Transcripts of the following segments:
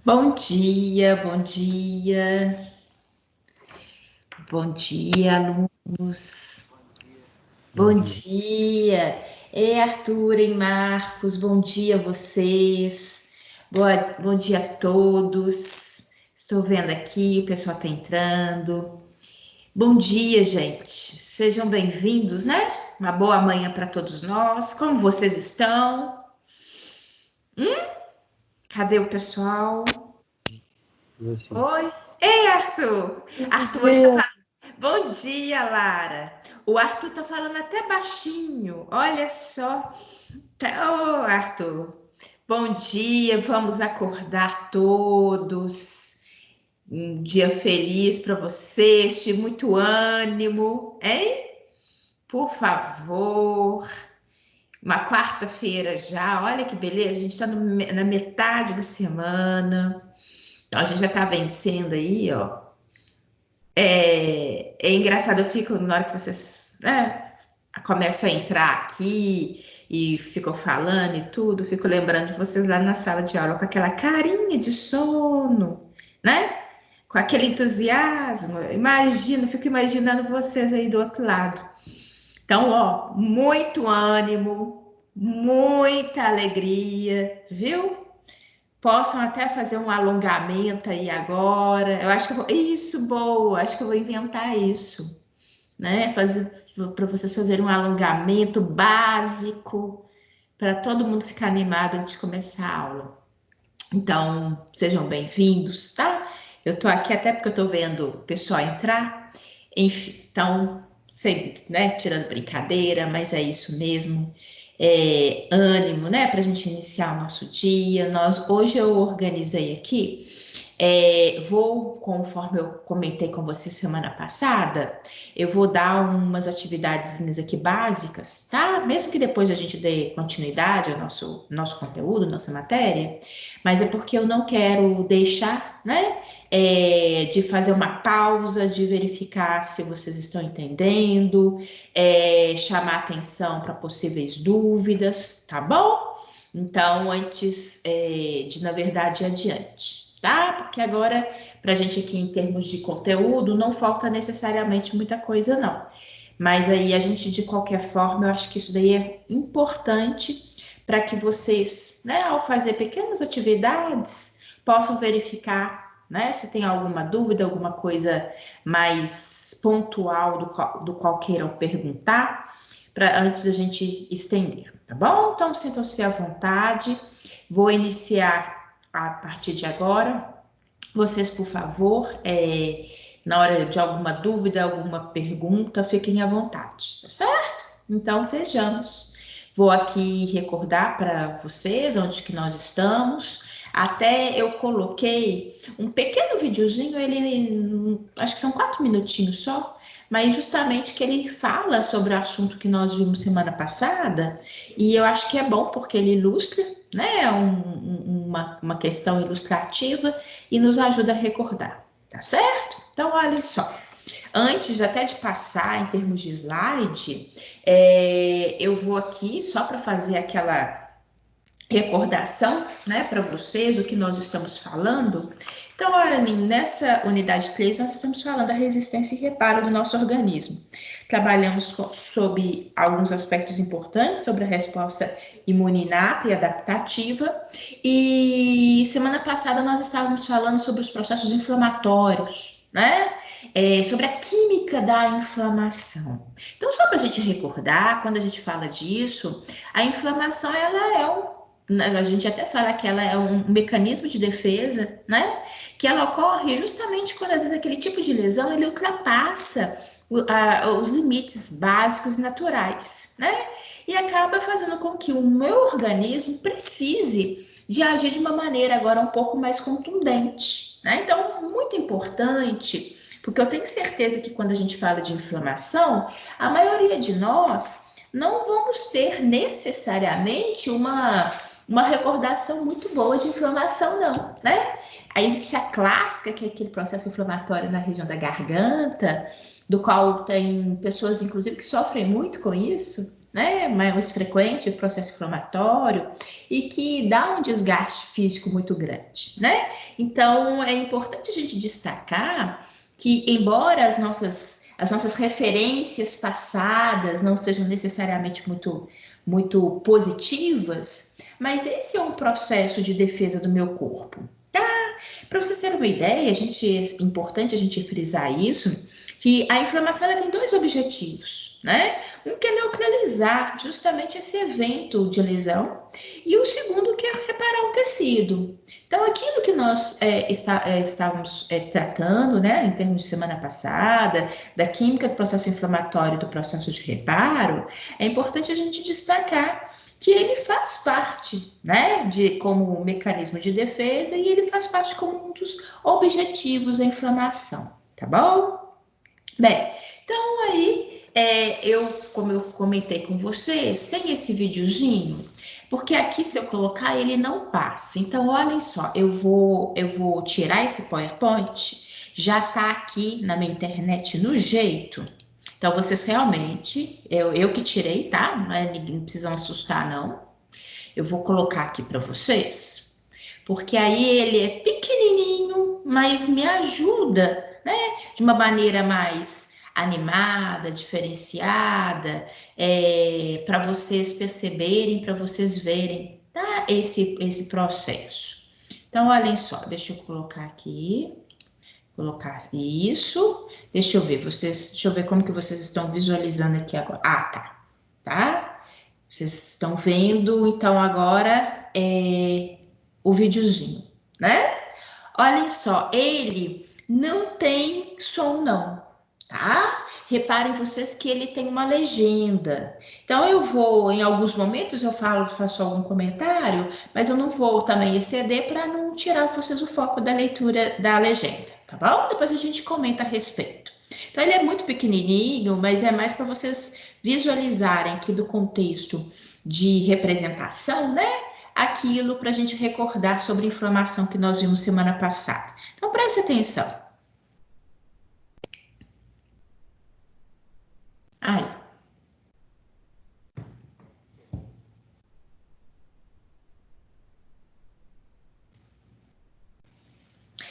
Bom dia, bom dia. Bom dia, alunos. Bom dia. Arthur e Marcos, bom dia a vocês. Bom dia a todos. Estou vendo aqui, o pessoal está entrando. Bom dia, gente. Sejam bem-vindos, né? Uma boa manhã para todos nós. Como vocês estão? Cadê o pessoal? Oi. Ei, Arthur. Bom Arthur hoje está. dia. Bom dia, Lara. O Arthur tá falando até baixinho. Olha só. Ô, Arthur. Bom dia. Vamos acordar todos. Um dia feliz para vocês, de muito ânimo, hein? Por favor. Uma quarta-feira já. Olha que beleza. A gente está na metade da semana. Então, a gente já está vencendo aí, ó. É engraçado, eu fico, na hora que vocês, né, começam a entrar aqui e ficam falando e tudo, fico lembrando de vocês lá na sala de aula com aquela carinha de sono, né? Com aquele entusiasmo. Imagino, fico imaginando vocês aí do outro lado. Então, ó, muito ânimo, muita alegria, viu? Possam até fazer um alongamento aí agora. Eu acho que eu vou. Isso, boa! Acho que eu vou inventar isso, né? Fazer para vocês fazerem um alongamento básico para todo mundo ficar animado antes de começar a aula. Então, sejam bem-vindos, tá? Eu tô aqui até porque eu tô vendo o pessoal entrar. Enfim, então, sei, né? Tirando brincadeira, mas é isso mesmo. Ânimo, né? Para a gente iniciar o nosso dia. Hoje eu organizei aqui. Conforme eu comentei com você semana passada, eu vou dar umas atividades aqui básicas, tá? Mesmo que depois a gente dê continuidade ao nosso conteúdo, nossa matéria, mas é porque eu não quero deixar, né? De fazer uma pausa, de verificar se vocês estão entendendo, chamar atenção para possíveis dúvidas, tá bom? Então, antes de, na verdade, ir adiante, tá? Porque agora, para a gente aqui, em termos de conteúdo, não falta necessariamente muita coisa, não. Mas aí a gente, de qualquer forma, eu acho que isso daí é importante para que vocês, né, ao fazer pequenas atividades, possam verificar, né, se tem alguma dúvida, alguma coisa mais pontual do qual queiram perguntar, antes da gente estender, tá bom? Então, sintam-se à vontade. Vou iniciar a partir de agora. Vocês, por favor, na hora de alguma dúvida, alguma pergunta, fiquem à vontade, tá certo? Então, vejamos. Vou aqui recordar para vocês onde que nós estamos. Até eu coloquei um pequeno videozinho, acho que são 4 minutinhos só, mas justamente que ele fala sobre o assunto que nós vimos semana passada, e eu acho que é bom porque ele ilustra, né, uma questão ilustrativa e nos ajuda a recordar, tá certo? Então, olha só. Antes até de passar em termos de slide, eu vou aqui só para fazer aquela recordação, né, para vocês, o que nós estamos falando. Então, olha, nessa unidade 3, nós estamos falando da resistência e reparo do nosso organismo. Trabalhamos sobre alguns aspectos importantes sobre a resposta imune inata e adaptativa. E semana passada nós estávamos falando sobre os processos inflamatórios, né? Sobre a química da inflamação. Então, só para a gente recordar, quando a gente fala disso, a inflamação ela é a gente até fala que ela é um mecanismo de defesa, né? Que ela ocorre justamente quando às vezes aquele tipo de lesão ele ultrapassa os limites básicos e naturais, né? E acaba fazendo com que o meu organismo precise de agir de uma maneira agora um pouco mais contundente. né? Então, muito importante, porque eu tenho certeza que quando a gente fala de inflamação, a maioria de nós não vamos ter necessariamente uma recordação muito boa de inflamação, não, né? Aí existe a clássica, que é aquele processo inflamatório na região da garganta, do qual tem pessoas, inclusive, que sofrem muito com isso, né? Mais frequente, o processo inflamatório, e que dá um desgaste físico muito grande, né? Então, é importante a gente destacar que, embora as nossas referências passadas não sejam necessariamente muito positivas, mas esse é um processo de defesa do meu corpo. Para vocês terem uma ideia, é importante a gente frisar isso, que a inflamação ela tem dois objetivos, né? Um que é neutralizar justamente esse evento de lesão, e o segundo que é reparar o tecido. Então, aquilo que nós estávamos tratando, né, em termos de semana passada, da química do processo inflamatório e do processo de reparo, é importante a gente destacar que ele faz parte, né, como um mecanismo de defesa e ele faz parte como um dos objetivos da inflamação, tá bom? Bem, então aí como eu comentei com vocês, tem esse videozinho, porque aqui se eu colocar ele não passa. Então, olhem só, eu vou tirar esse PowerPoint, já tá aqui na minha internet no jeito. Então, vocês realmente, eu que tirei, tá? Não é, ninguém precisa assustar, não. Eu vou colocar aqui para vocês, porque aí ele é pequenininho, mas me ajuda, né? De uma maneira mais animada, diferenciada, para vocês perceberem, para vocês verem, tá? Esse processo. Então, olhem só, deixa eu colocar aqui. Colocar isso. Deixa eu ver como que vocês estão visualizando aqui agora. Ah, tá. Tá? Vocês estão vendo, então, agora o videozinho, né? Olhem só, ele não tem som, não, tá? Reparem vocês que ele tem uma legenda. Então, em alguns momentos, faço algum comentário, mas eu não vou também exceder para não tirar vocês o foco da leitura da legenda, tá bom? Depois a gente comenta a respeito. Então, ele é muito pequenininho, mas é mais para vocês visualizarem aqui do contexto de representação, né? Aquilo para a gente recordar sobre a inflamação que nós vimos semana passada. Então, preste atenção. Aí,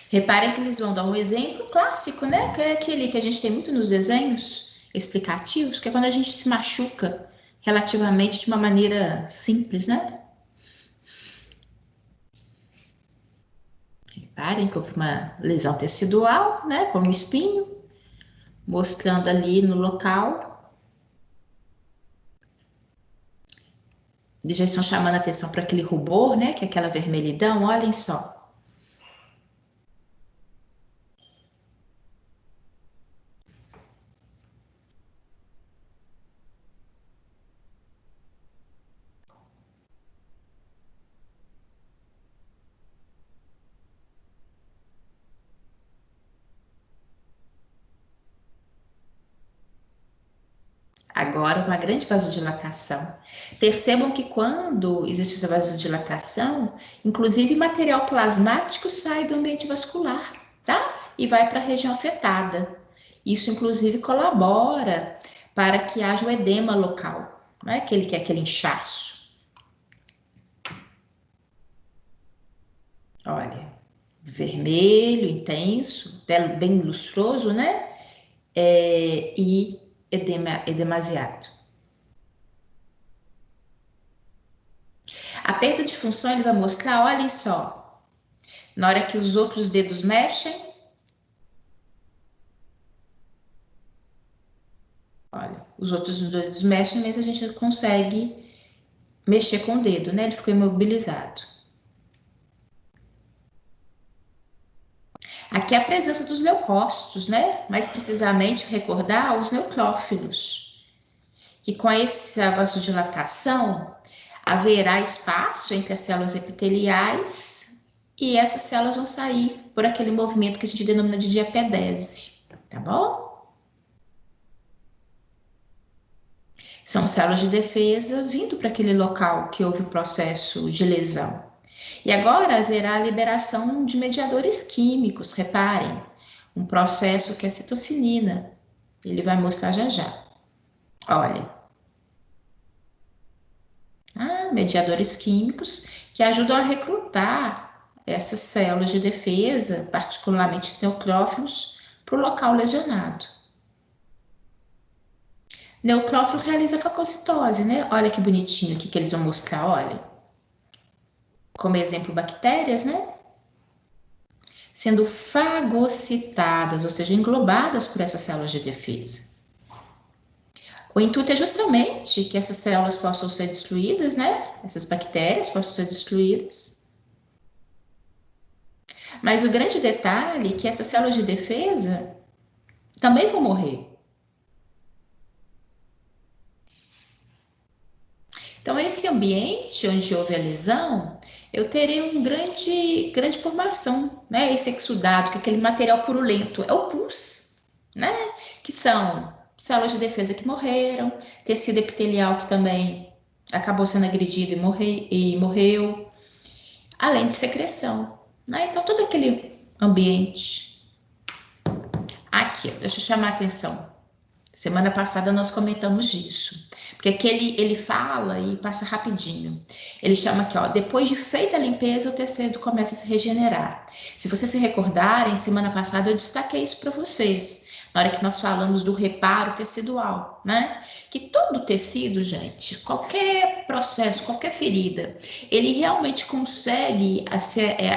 reparem que eles vão dar um exemplo clássico, né? Que é aquele que a gente tem muito nos desenhos explicativos, que é quando a gente se machuca relativamente de uma maneira simples, né? Reparem que houve uma lesão tecidual, né? Como um espinho, mostrando ali no local. Eles já estão chamando a atenção para aquele rubor, né? Que é aquela vermelhidão, olhem só. Agora, uma grande vasodilatação. Percebam que quando existe essa vasodilatação, inclusive material plasmático sai do ambiente vascular, tá? E vai para a região afetada. Isso, inclusive, colabora para que haja o edema local, não é aquele que é aquele inchaço. Olha, vermelho, intenso, bem lustroso, né? E edemasiado. A perda de função ele vai mostrar, olhem só, na hora que os outros dedos mexem, olha, os outros dedos mexem, mas a gente consegue mexer com o dedo, né? Ele ficou imobilizado. Aqui é a presença dos leucócitos, né? Mais precisamente, recordar os neutrófilos, que com essa vasodilatação haverá espaço entre as células epiteliais e essas células vão sair por aquele movimento que a gente denomina de diapedese, tá bom? São células de defesa vindo para aquele local que houve o processo de lesão. E agora haverá a liberação de mediadores químicos, reparem, um processo que é a citocinina. Ele vai mostrar já já. Olha, mediadores químicos que ajudam a recrutar essas células de defesa, particularmente neutrófilos, para o local lesionado. Neutrófilo realiza fagocitose, né? Olha que bonitinho aqui que eles vão mostrar, olha. Como exemplo, bactérias, né? Sendo fagocitadas, ou seja, englobadas por essas células de defesa. O intuito é justamente que essas células possam ser destruídas, né? Essas bactérias possam ser destruídas. Mas o grande detalhe é que essas células de defesa também vão morrer. Então, esse ambiente onde houve a lesão, eu terei grande formação, né? Esse exudado, que é aquele material purulento, é o pus, né? Que são células de defesa que morreram, tecido epitelial que também acabou sendo agredido e morreu, além de secreção, né? Então, todo aquele ambiente. Aqui, deixa eu chamar a atenção. Semana passada nós comentamos disso. Porque aqui ele fala e passa rapidinho. Ele chama aqui, ó, depois de feita a limpeza, o tecido começa a se regenerar. Se vocês se recordarem, semana passada eu destaquei isso para vocês. Na hora que nós falamos do reparo tecidual, né? Que todo tecido, gente, qualquer processo, qualquer ferida, ele realmente consegue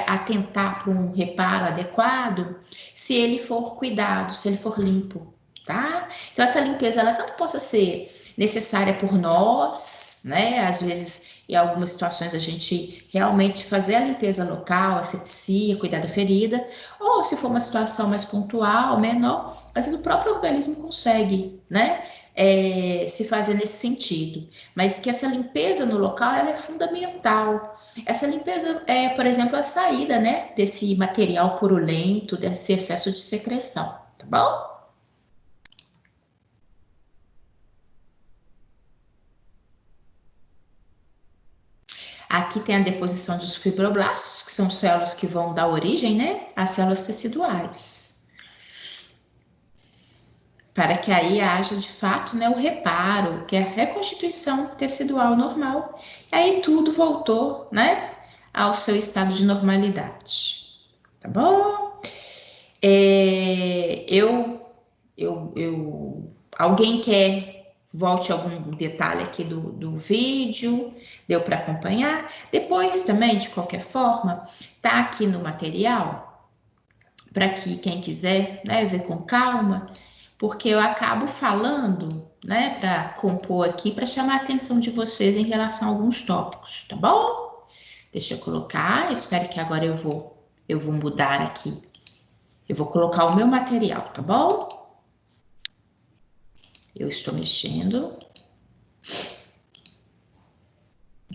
atentar para um reparo adequado se ele for cuidado, se ele for limpo, tá? Então, essa limpeza, ela tanto possa ser necessária por nós, né? Às vezes, em algumas situações, a gente realmente fazer a limpeza local, asepsia, cuidar da ferida, ou se for uma situação mais pontual, menor, às vezes o próprio organismo consegue, né? Se fazer nesse sentido, mas que essa limpeza no local ela é fundamental. Essa limpeza é, por exemplo, a saída, né, desse material purulento, desse excesso de secreção, tá bom? Aqui tem a deposição dos fibroblastos, que são células que vão dar origem, né, às células teciduais. Para que aí haja de fato, né, o reparo, que é a reconstituição tecidual normal. E aí tudo voltou, né, ao seu estado de normalidade. Tá bom? É, alguém quer volte algum detalhe aqui do vídeo, deu para acompanhar? Depois também, de qualquer forma, tá aqui no material, para que quem quiser, né, ver com calma, porque eu acabo falando, né, para compor aqui, para chamar a atenção de vocês em relação a alguns tópicos, tá bom? Deixa eu colocar, espero que agora eu vou mudar aqui. Eu vou colocar o meu material, tá bom? Eu estou mexendo.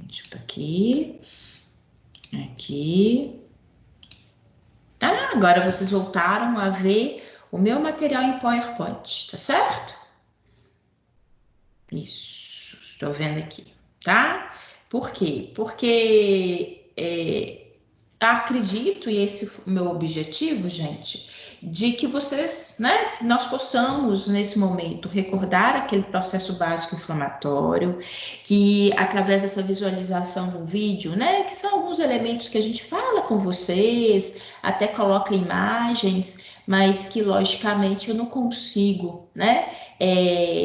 Tipo aqui, aqui. Tá? Agora vocês voltaram a ver o meu material em PowerPoint, tá certo? Isso, estou vendo aqui, tá? Por quê? Porque acredito, e esse é o meu objetivo, gente, de que vocês, né, que nós possamos, nesse momento, recordar aquele processo básico inflamatório, que através dessa visualização do vídeo, né, que são alguns elementos que a gente fala com vocês, até coloca imagens, mas que, logicamente, eu não consigo, né,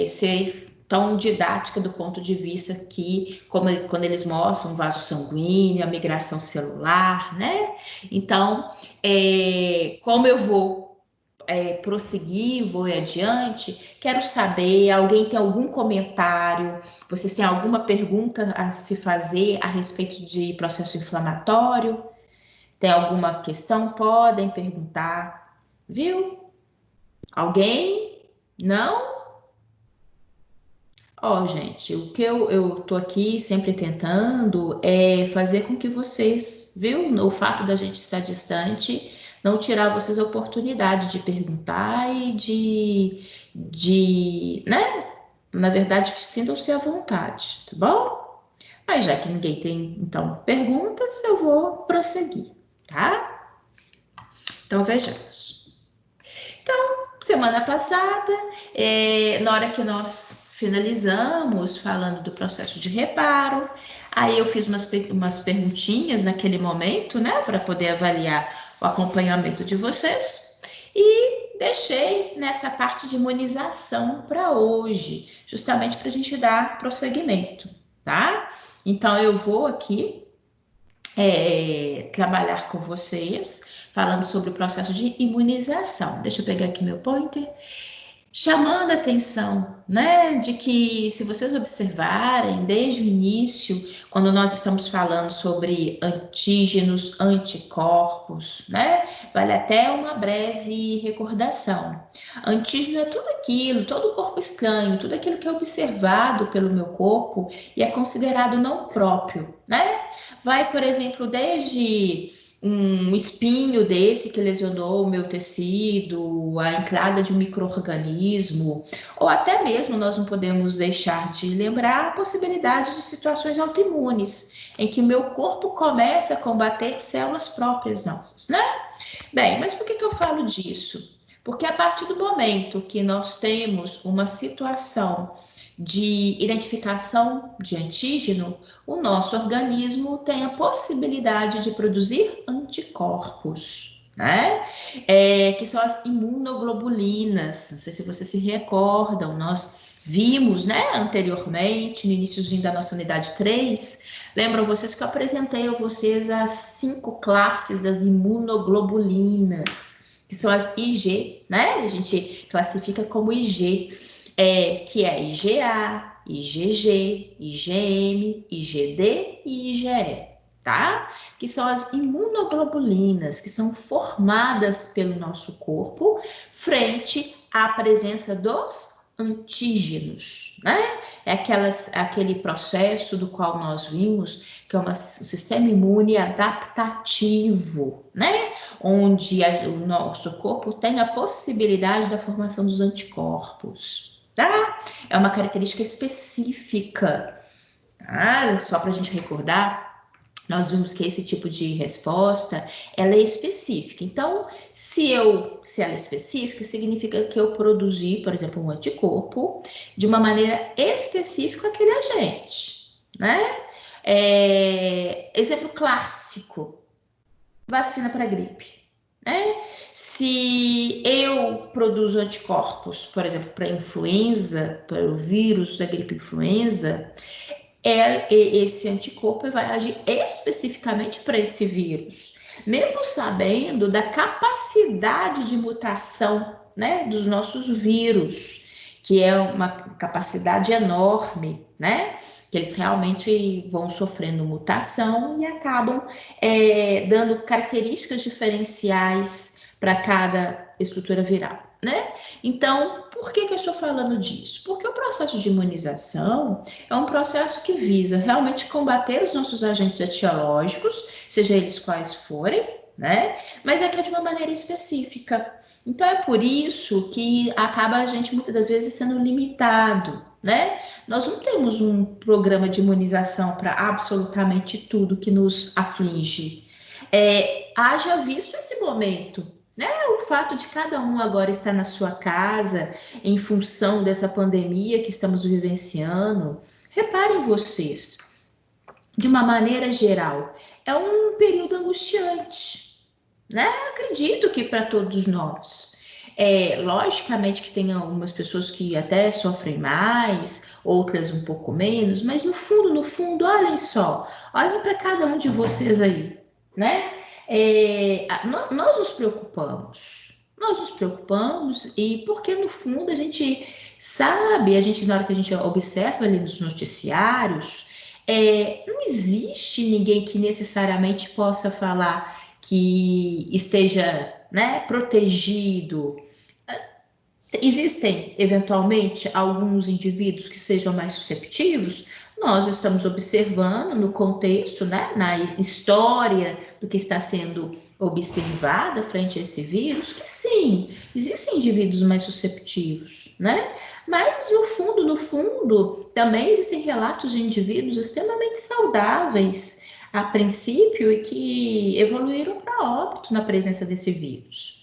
ser tão didática do ponto de vista que, como quando eles mostram o vaso sanguíneo, a migração celular, né? Então, como eu vou prosseguir, vou adiante, quero saber, alguém tem algum comentário, vocês têm alguma pergunta a se fazer a respeito de processo inflamatório? Tem alguma questão? Podem perguntar, viu? Alguém? Não? Ó, gente, o que eu tô aqui sempre tentando é fazer com que vocês, viu? O fato da gente estar distante não tirar vocês a oportunidade de perguntar e né? Na verdade, sintam-se à vontade, tá bom? Mas já que ninguém tem, então, perguntas, eu vou prosseguir, tá? Então, vejamos. Semana passada, na hora que nós finalizamos falando do processo de reparo, aí eu fiz umas perguntinhas naquele momento, né, para poder avaliar o acompanhamento de vocês e deixei nessa parte de imunização para hoje, justamente para a gente dar prosseguimento, tá? Então eu vou aqui trabalhar com vocês, falando sobre o processo de imunização. Deixa eu pegar aqui meu pointer. Chamando a atenção, né, de que se vocês observarem desde o início, quando nós estamos falando sobre antígenos, anticorpos, né, vale até uma breve recordação. Antígeno é tudo aquilo, todo o corpo estranho, tudo aquilo que é observado pelo meu corpo e é considerado não próprio, né? Vai, por exemplo, desde um espinho desse que lesionou o meu tecido, a entrada de um micro-organismo, ou até mesmo nós não podemos deixar de lembrar a possibilidade de situações autoimunes, em que o meu corpo começa a combater células próprias nossas, né? Bem, mas por que eu falo disso? Porque a partir do momento que nós temos uma situação de identificação de antígeno, o nosso organismo tem a possibilidade de produzir anticorpos, né? Que são as imunoglobulinas. Não sei se vocês se recordam, nós vimos, né, anteriormente, no iníciozinho da nossa unidade 3, lembram vocês que eu apresentei a vocês as 5 classes das imunoglobulinas, que são as IG, né? A gente classifica como IG, que é IgA, IgG, IgM, IgD e IgE, tá? Que são as imunoglobulinas que são formadas pelo nosso corpo frente à presença dos antígenos, né? É aquele processo do qual nós vimos, que é um sistema imune adaptativo, né? Onde o nosso corpo tem a possibilidade da formação dos anticorpos, tá? É uma característica específica, tá? Só para a gente recordar, nós vimos que esse tipo de resposta, ela é específica. Então, se ela é específica, significa que eu produzi, por exemplo, um anticorpo de uma maneira específica aquele agente, né? Exemplo clássico, vacina para gripe, né? Se eu produzo anticorpos, por exemplo, para influenza, para o vírus da gripe influenza, esse anticorpo vai agir especificamente para esse vírus, mesmo sabendo da capacidade de mutação, né, dos nossos vírus, que é uma capacidade enorme, né? Que eles realmente vão sofrendo mutação e acabam dando características diferenciais para cada estrutura viral, né? Então, por que eu estou falando disso? Porque o processo de imunização é um processo que visa realmente combater os nossos agentes etiológicos, seja eles quais forem, né? Mas é que é de uma maneira específica. Então é por isso que acaba a gente muitas das vezes sendo limitado, né? Nós não temos um programa de imunização para absolutamente tudo que nos aflige. Haja visto esse momento, né? O fato de cada um agora estar na sua casa em função dessa pandemia que estamos vivenciando. Reparem vocês, de uma maneira geral, é um período angustiante, né? Acredito que para todos nós. Logicamente que tem algumas pessoas que até sofrem mais, outras um pouco menos, mas no fundo, olhem só, olhem para cada um de vocês aí, né? Nós nos preocupamos, e porque no fundo a gente sabe, na hora que a gente observa ali nos noticiários, não existe ninguém que necessariamente possa falar que esteja, né, protegido. Existem, eventualmente, alguns indivíduos que sejam mais susceptíveis. Nós estamos observando no contexto, né, na história do que está sendo observada frente a esse vírus, que sim, existem indivíduos mais susceptíveis, né? Mas no fundo, também existem relatos de indivíduos extremamente saudáveis a princípio e que evoluíram para óbito na presença desse vírus.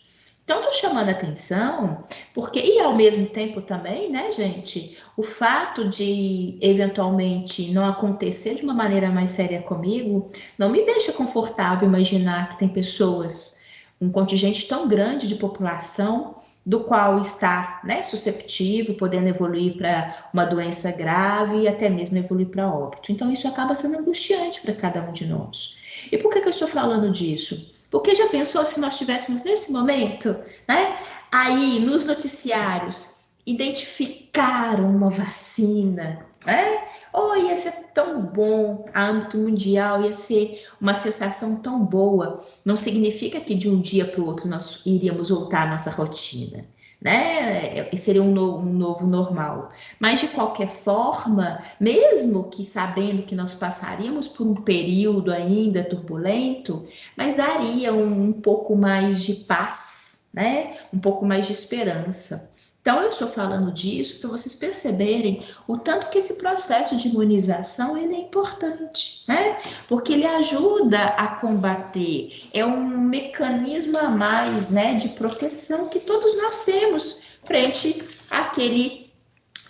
Então, estou chamando a atenção, porque, e ao mesmo tempo também, né, gente, o fato de eventualmente não acontecer de uma maneira mais séria comigo, não me deixa confortável imaginar que tem pessoas, um contingente tão grande de população, do qual está, né, susceptível, podendo evoluir para uma doença grave e até mesmo evoluir para óbito. Então, isso acaba sendo angustiante para cada um de nós. E por que que eu estou falando disso? Porque já pensou se nós tivéssemos nesse momento, né, aí nos noticiários, identificaram uma vacina, né? Oh, ia ser tão bom a âmbito mundial, ia ser uma sensação tão boa. Não significa que de um dia para o outro nós iríamos voltar à nossa rotina, né? Seria um novo normal. Mas de qualquer forma, mesmo que sabendo que nós passaríamos por um período ainda turbulento, mas daria um pouco mais de paz, né? Um pouco mais de esperança. Então, eu estou falando disso para vocês perceberem o tanto que esse processo de imunização ele é importante, né? Porque ele ajuda a combater, é um mecanismo a mais, né, de proteção que todos nós temos frente àquele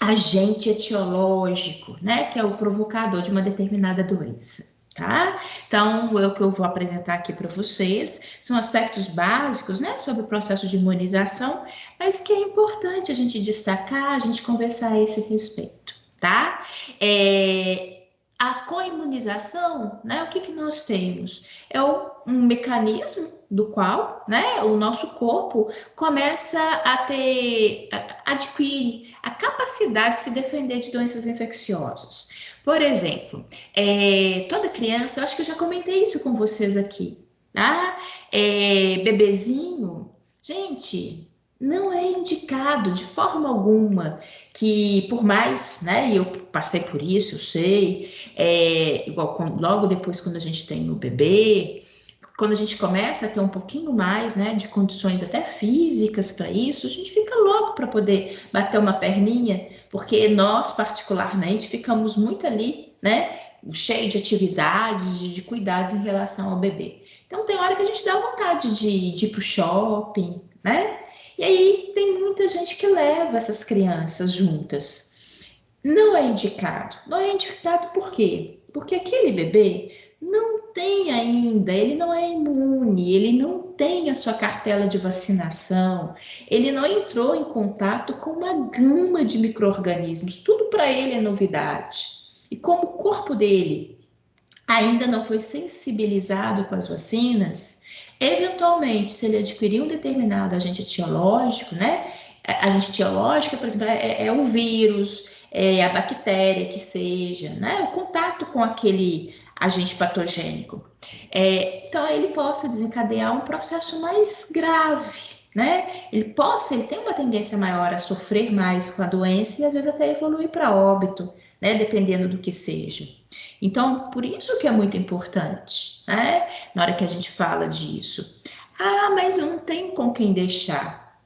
agente etiológico, né, que é o provocador de uma determinada doença. Tá? Então, o que eu vou apresentar aqui para vocês são aspectos básicos, né, sobre o processo de imunização, mas que é importante a gente destacar, a gente conversar a esse respeito, tá? A coimunização, né, o que que nós temos? É um mecanismo do qual, né, o nosso corpo começa a ter, adquire a capacidade de se defender de doenças infecciosas. Por exemplo, toda criança, eu acho que eu já comentei isso com vocês aqui, tá? Bebezinho, gente, não é indicado de forma alguma que, por mais, né, e eu passei por isso, eu sei, igual logo depois quando a gente tem o bebê, quando a gente começa a ter um pouquinho mais, né, de condições até físicas para isso, a gente fica louco para poder bater uma perninha, porque nós, particularmente, ficamos muito ali, né, cheio de atividades, de cuidados em relação ao bebê. Então, tem hora que a gente dá vontade de ir para o shopping, né? E aí tem muita gente que leva essas crianças juntas. Não é indicado. Não é indicado por quê? Porque aquele bebê não tem ainda, ele não é imune, ele não tem a sua cartela de vacinação, ele não entrou em contato com uma gama de micro-organismos, tudo para ele é novidade. E como o corpo dele ainda não foi sensibilizado com as vacinas, eventualmente, se ele adquirir um determinado agente etiológico, né? Agente etiológico, por exemplo, é o vírus, é a bactéria que seja, né? O contato com aquele agente patogênico. Então, ele possa desencadear um processo mais grave, né? Ele tem uma tendência maior a sofrer mais com a doença e às vezes até evoluir para óbito, né? Dependendo do que seja. Então, por isso que é muito importante, né? Na hora que a gente fala disso. Ah, mas eu não tenho com quem deixar.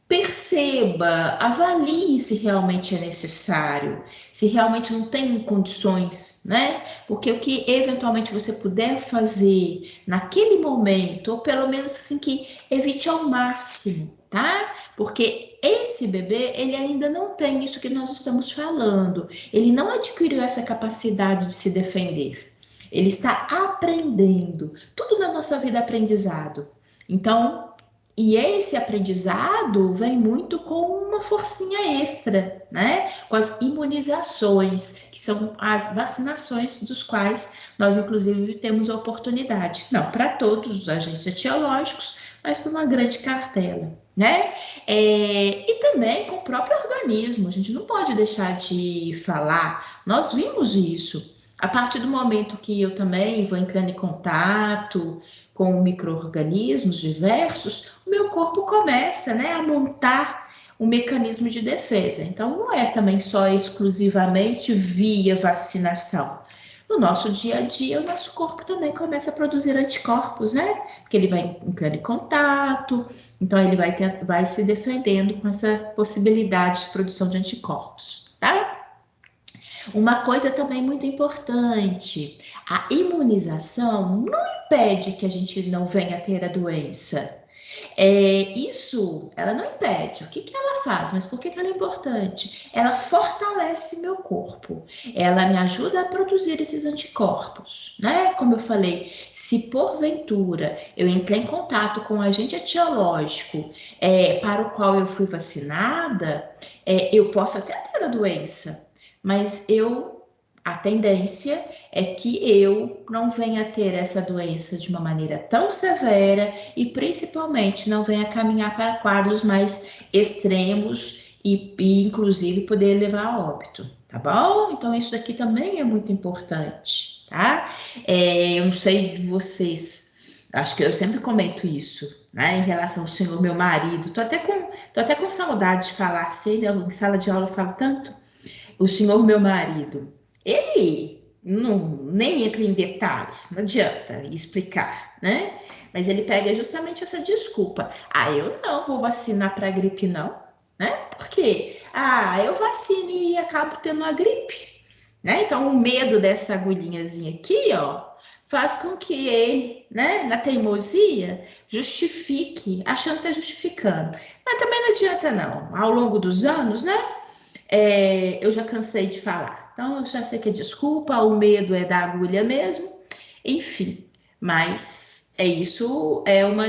Perceba, avalie se realmente é necessário, se realmente não tem condições, né? Porque o que eventualmente você puder fazer naquele momento, ou pelo menos assim que evite ao máximo, tá? Porque esse bebê, ele ainda não tem isso que nós estamos falando. Ele não adquiriu essa capacidade de se defender. Ele está aprendendo. Tudo na nossa vida é aprendizado. Então, e esse aprendizado vem muito com uma forcinha extra, né? Com as imunizações, que são as vacinações dos quais nós, inclusive, temos a oportunidade. Não para todos os agentes etiológicos, mas para uma grande cartela, né? E também com o próprio organismo. A gente não pode deixar de falar. Nós vimos isso. A partir do momento que eu também vou entrando em contato com micro-organismos diversos, o meu corpo começa, né, a montar um mecanismo de defesa. Então, não é também só exclusivamente via vacinação. No nosso dia a dia, o nosso corpo também começa a produzir anticorpos, né? Porque ele vai entrando em contato, então ele vai se defendendo com essa possibilidade de produção de anticorpos, tá? Uma coisa também muito importante, a imunização não impede que a gente não venha a ter a doença. Isso, ela não impede. O que que ela faz? Mas por que que ela é importante? Ela fortalece meu corpo. Ela me ajuda a produzir esses anticorpos, né? Como eu falei, se porventura eu entrei em contato com um agente etiológico para o qual eu fui vacinada, eu posso até ter a doença, mas a tendência é que eu não venha a ter essa doença de uma maneira tão severa e principalmente não venha caminhar para quadros mais extremos e inclusive poder levar a óbito, tá bom? Então isso daqui também é muito importante, tá? Eu não sei de vocês, acho que eu sempre comento isso, né, em relação ao senhor, meu marido. Tô até com saudade de falar assim, né? Em sala de aula eu falo tanto. O senhor, meu marido, ele não, nem entra em detalhes, não adianta explicar, né? Mas ele pega justamente essa desculpa. Ah, eu não vou vacinar para gripe, não, né? Por quê? Ah, eu vacino e acabo tendo a gripe, né? Então, o medo dessa agulhinhazinha aqui, ó, faz com que ele, né, na teimosia, justifique, achando que está justificando. Mas também não adianta, não. Ao longo dos anos, né? Eu já cansei de falar. Então, eu já sei que é desculpa, o medo é da agulha mesmo, enfim. Mas isso é uma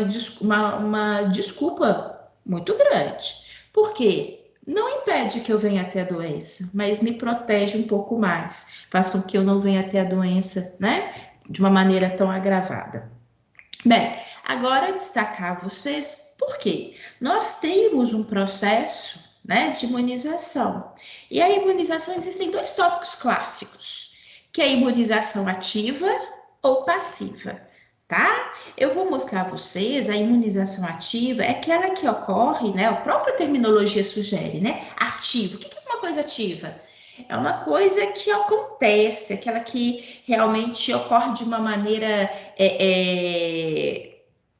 desculpa muito grande. Por quê? Não impede que eu venha a ter a doença, mas me protege um pouco mais. Faz com que eu não venha a ter a doença, né? De uma maneira tão agravada. Bem, agora destacar a vocês por quê? Nós temos um processo, né, de imunização. E a imunização existem dois tópicos clássicos, que é a imunização ativa ou passiva, tá? Eu vou mostrar a vocês a imunização ativa, é aquela que ocorre, né? A própria terminologia sugere, né? Ativo. O que é uma coisa ativa? É uma coisa que acontece, aquela que realmente ocorre de uma maneira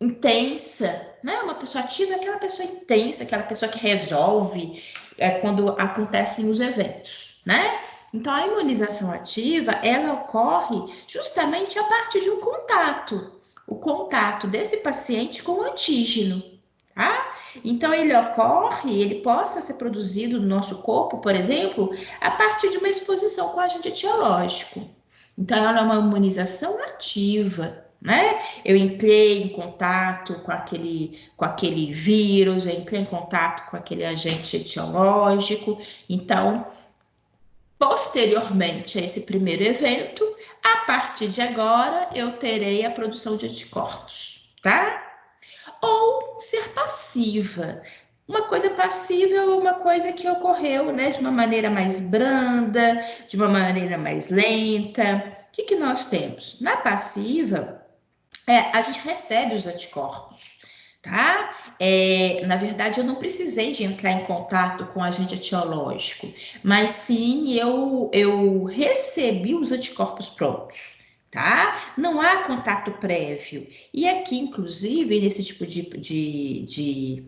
intensa, né? Uma pessoa ativa é aquela pessoa intensa, aquela pessoa que resolve quando acontecem os eventos, né? Então, a imunização ativa, ela ocorre justamente a partir de um contato, o contato desse paciente com o antígeno, tá? Então, ele possa ser produzido no nosso corpo, por exemplo, a partir de uma exposição com agente etiológico. Então, ela é uma imunização ativa, né? Eu entrei em contato com aquele vírus, eu entrei em contato com aquele agente etiológico. Então, posteriormente a esse primeiro evento, a partir de agora, eu terei a produção de anticorpos, tá? Ou ser passiva. Uma coisa passiva é uma coisa que ocorreu, né, de uma maneira mais branda, de uma maneira mais lenta. O que que nós temos? Na passiva, a gente recebe os anticorpos, tá? Na verdade, eu não precisei de entrar em contato com o agente etiológico, mas sim eu recebi os anticorpos prontos, tá? Não há contato prévio. E aqui, inclusive, nesse tipo de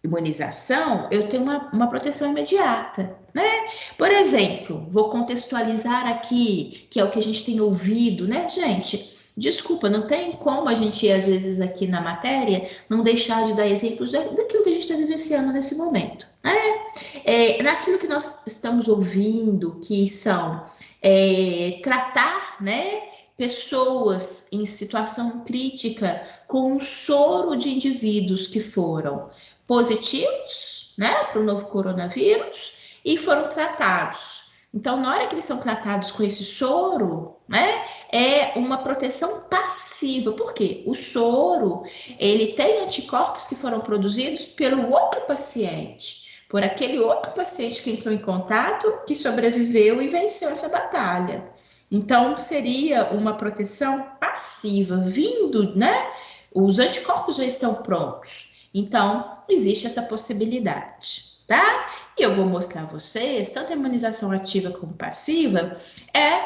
imunização, eu tenho uma proteção imediata, né? Por exemplo, vou contextualizar aqui, que é o que a gente tem ouvido, né, gente? Desculpa, não tem como a gente, às vezes, aqui na matéria, não deixar de dar exemplos daquilo que a gente está vivenciando nesse momento, né? Naquilo que nós estamos ouvindo, que são tratar, né, pessoas em situação crítica com um soro de indivíduos que foram positivos, né, para o novo coronavírus e foram tratados. Então, na hora que eles são tratados com esse soro, né, é uma proteção passiva. Por quê? O soro, ele tem anticorpos que foram produzidos pelo outro paciente, por aquele outro paciente que entrou em contato, que sobreviveu e venceu essa batalha. Então, seria uma proteção passiva, vindo, né? Os anticorpos já estão prontos. Então, existe essa possibilidade, tá? E eu vou mostrar a vocês, tanto a imunização ativa como passiva,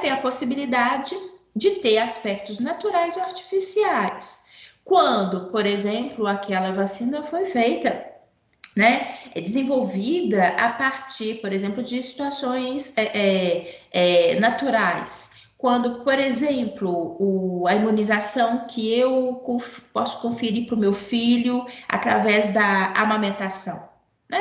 tem a possibilidade de ter aspectos naturais ou artificiais. Quando, por exemplo, aquela vacina foi feita, né, é desenvolvida a partir, por exemplo, de situações naturais. Quando, por exemplo, a imunização que eu posso conferir para o meu filho através da amamentação, né?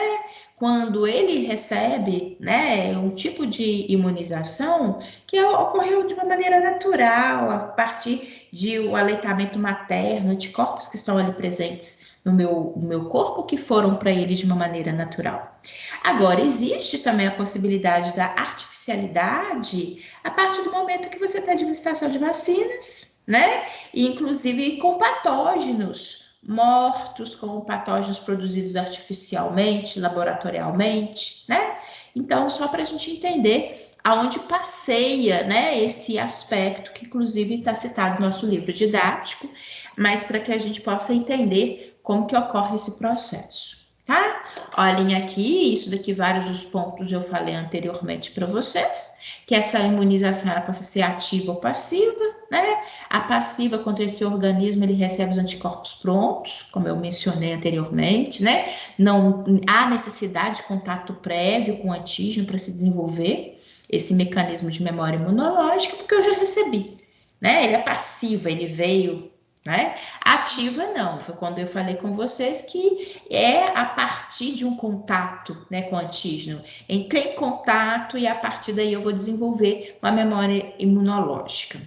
Quando ele recebe, né, um tipo de imunização que ocorreu de uma maneira natural, a partir de o aleitamento materno, anticorpos que estão ali presentes no meu corpo que foram para ele de uma maneira natural. Agora, existe também a possibilidade da artificialidade a partir do momento que você tem administração de vacinas, né? E, inclusive com patógenos mortos, com patógenos produzidos artificialmente, laboratorialmente, né? Então, só para a gente entender aonde passeia, né, esse aspecto que inclusive está citado no nosso livro didático, mas para que a gente possa entender como que ocorre esse processo, tá? Olhem aqui, isso daqui, vários dos pontos eu falei anteriormente para vocês, que essa imunização ela possa ser ativa ou passiva, né? A passiva contra esse organismo, ele recebe os anticorpos prontos, como eu mencionei anteriormente, né? Não há necessidade de contato prévio com o antígeno para se desenvolver esse mecanismo de memória imunológica, porque eu já recebi, né? Ele é passiva, ele veio, né? Ativa não, foi quando eu falei com vocês que é a partir de um contato, né, com o antígeno. Entrei em contato e a partir daí eu vou desenvolver uma memória imunológica.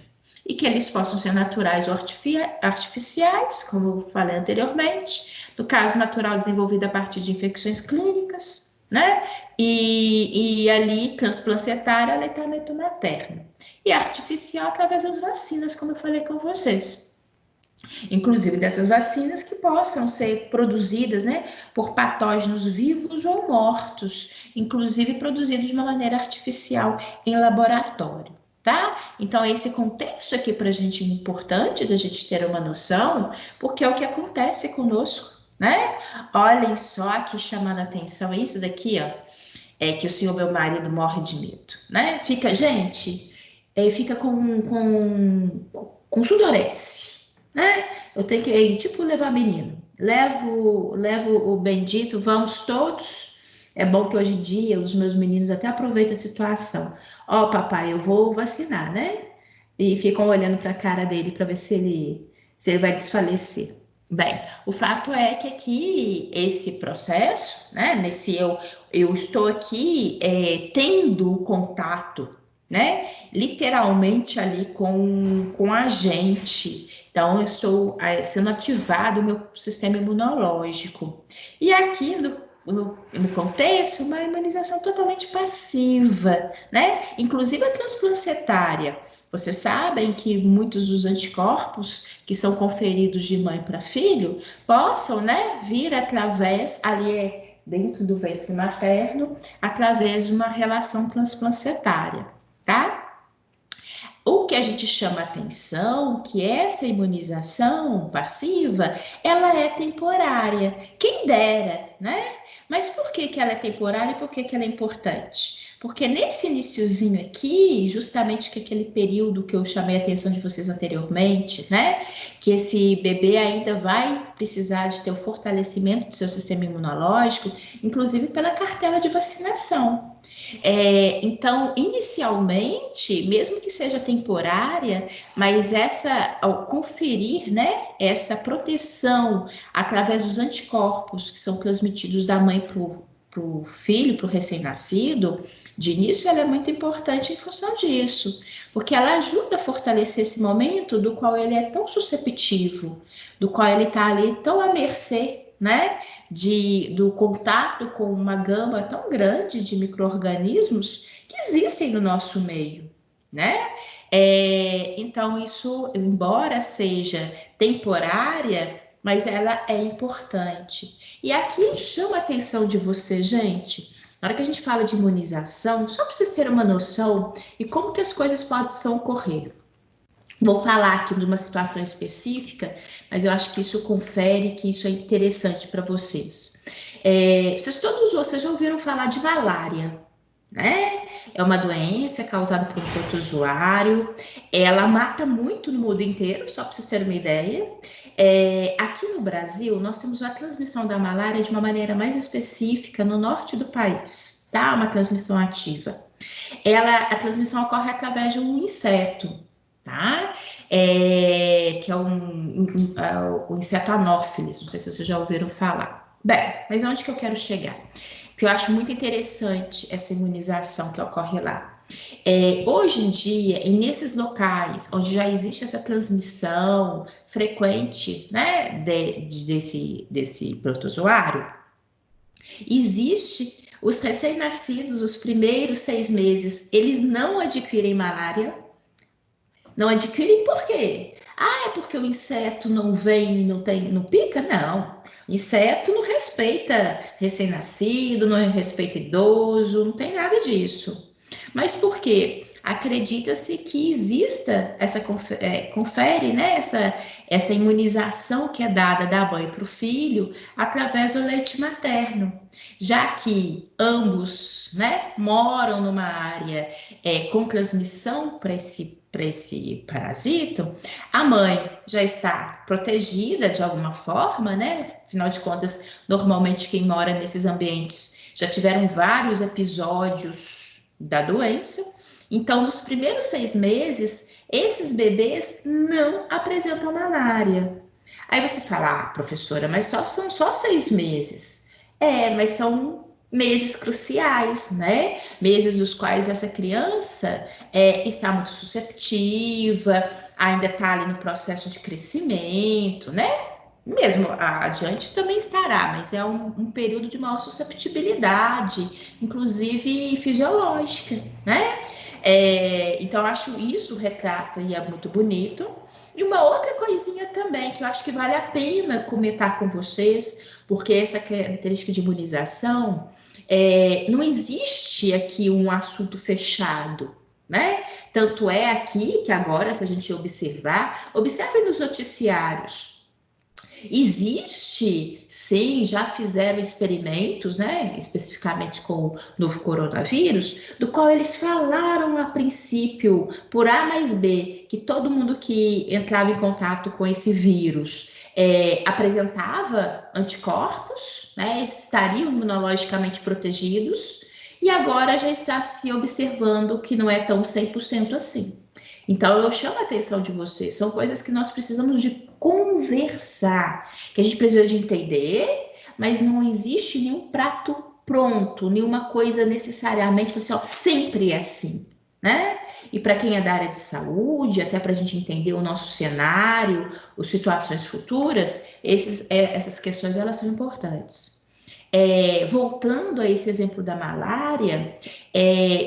E que eles possam ser naturais ou artificiais, como eu falei anteriormente. No caso natural, desenvolvido a partir de infecções clínicas, né? E ali, transplacentário, aleitamento materno. E artificial através das vacinas, como eu falei com vocês. Inclusive dessas vacinas que possam ser produzidas, né, por patógenos vivos ou mortos, inclusive produzidos de uma maneira artificial em laboratório, tá? Então, esse contexto aqui para a gente é importante da gente ter uma noção, porque é o que acontece conosco, né? Olhem só aqui chamando a atenção, isso daqui, ó, é que o senhor, meu marido, morre de medo, né? Fica, gente, fica com sudorese, né? Eu tenho que, tipo, levar menino. Levo o bendito, vamos todos. É bom que hoje em dia os meus meninos até aproveitam a situação. Ó, papai, eu vou vacinar, né? E ficam olhando para a cara dele para ver se ele vai desfalecer. Bem, o fato é que aqui esse processo, né? Eu estou aqui tendo contato, né? Literalmente ali com a gente. Então, eu estou sendo ativado o meu sistema imunológico. E aqui no contexto, uma imunização totalmente passiva, né? Inclusive a transplacentária. Vocês sabem que muitos dos anticorpos que são conferidos de mãe para filho possam, né, vir através, dentro do ventre materno, através de uma relação transplacentária, tá? O que a gente chama atenção, que essa imunização passiva, ela é temporária. Quem dera, né? Mas por que que ela é temporária e por que que ela é importante? Porque nesse iniciozinho aqui, justamente que aquele período que eu chamei a atenção de vocês anteriormente, né? Que esse bebê ainda vai precisar de ter o fortalecimento do seu sistema imunológico, inclusive pela cartela de vacinação. Então, inicialmente, mesmo que seja temporária, mas ao conferir, né, essa proteção através dos anticorpos que são transmitidos da mãe para o filho, para o recém-nascido, de início ela é muito importante em função disso, porque ela ajuda a fortalecer esse momento do qual ele é tão susceptível, do qual ele está ali tão à mercê, né, do contato com uma gama tão grande de micro-organismos que existem no nosso meio, né? Então, isso, embora seja temporária, mas ela é importante. E aqui chama a atenção de você, gente, Na hora que a gente fala de imunização, só para vocês terem uma noção e como que as coisas podem ocorrer. Vou falar aqui de uma situação específica, mas eu acho que isso confere, que isso é interessante para vocês. Vocês já ouviram falar de malária, né? É uma doença causada por um protozoário. Ela mata muito no mundo inteiro, só para vocês terem uma ideia. Aqui no Brasil, nós temos a transmissão da malária de uma maneira mais específica no norte do país, tá? Uma transmissão ativa. A transmissão ocorre através de um inseto, tá? Que é o inseto anófilis, não sei se vocês já ouviram falar. Bem, mas onde que eu quero chegar? Porque eu acho muito interessante essa imunização que ocorre lá. Hoje em dia, nesses locais onde já existe essa transmissão frequente, né, desse protozoário, existe os recém-nascidos, os primeiros 6 meses, eles não adquirem malária. Não adquirem por quê? Ah, é porque o inseto não vem, não pica? Não. O inseto não respeita recém-nascido, não respeita idoso, não tem nada disso. Mas por quê? Acredita-se que exista confere, né, essa imunização que é dada da mãe para o filho através do leite materno, já que ambos, né, moram numa área com transmissão para esse parasito, a mãe já está protegida de alguma forma, né? Afinal de contas, normalmente quem mora nesses ambientes já tiveram vários episódios da doença. Então, nos primeiros 6 meses, esses bebês não apresentam malária. Aí você fala, professora, mas são só 6 meses. Mas são meses cruciais, né? Meses dos quais essa criança está muito susceptiva, ainda está ali no processo de crescimento, né? Mesmo adiante também estará, mas é um período de maior susceptibilidade, inclusive fisiológica, né? Então, eu acho isso retrata e é muito bonito. E uma outra coisinha também que eu acho que vale a pena comentar com vocês, porque essa característica de imunização, não existe aqui um assunto fechado, né? Tanto é aqui que agora, se a gente observe nos noticiários. Existe, sim, já fizeram experimentos, né, especificamente com o novo coronavírus, do qual eles falaram a princípio, por A mais B, que todo mundo que entrava em contato com esse vírus apresentava anticorpos, né, estariam imunologicamente protegidos, e agora já está se observando que não é tão 100% assim. Então, eu chamo a atenção de vocês, são coisas que nós precisamos de conversar, que a gente precisa de entender, mas não existe nenhum prato pronto, nenhuma coisa necessariamente, assim, ó, sempre é assim, né? E para quem é da área de saúde, até para a gente entender o nosso cenário, as situações futuras, essas questões elas são importantes. Voltando a esse exemplo da malária,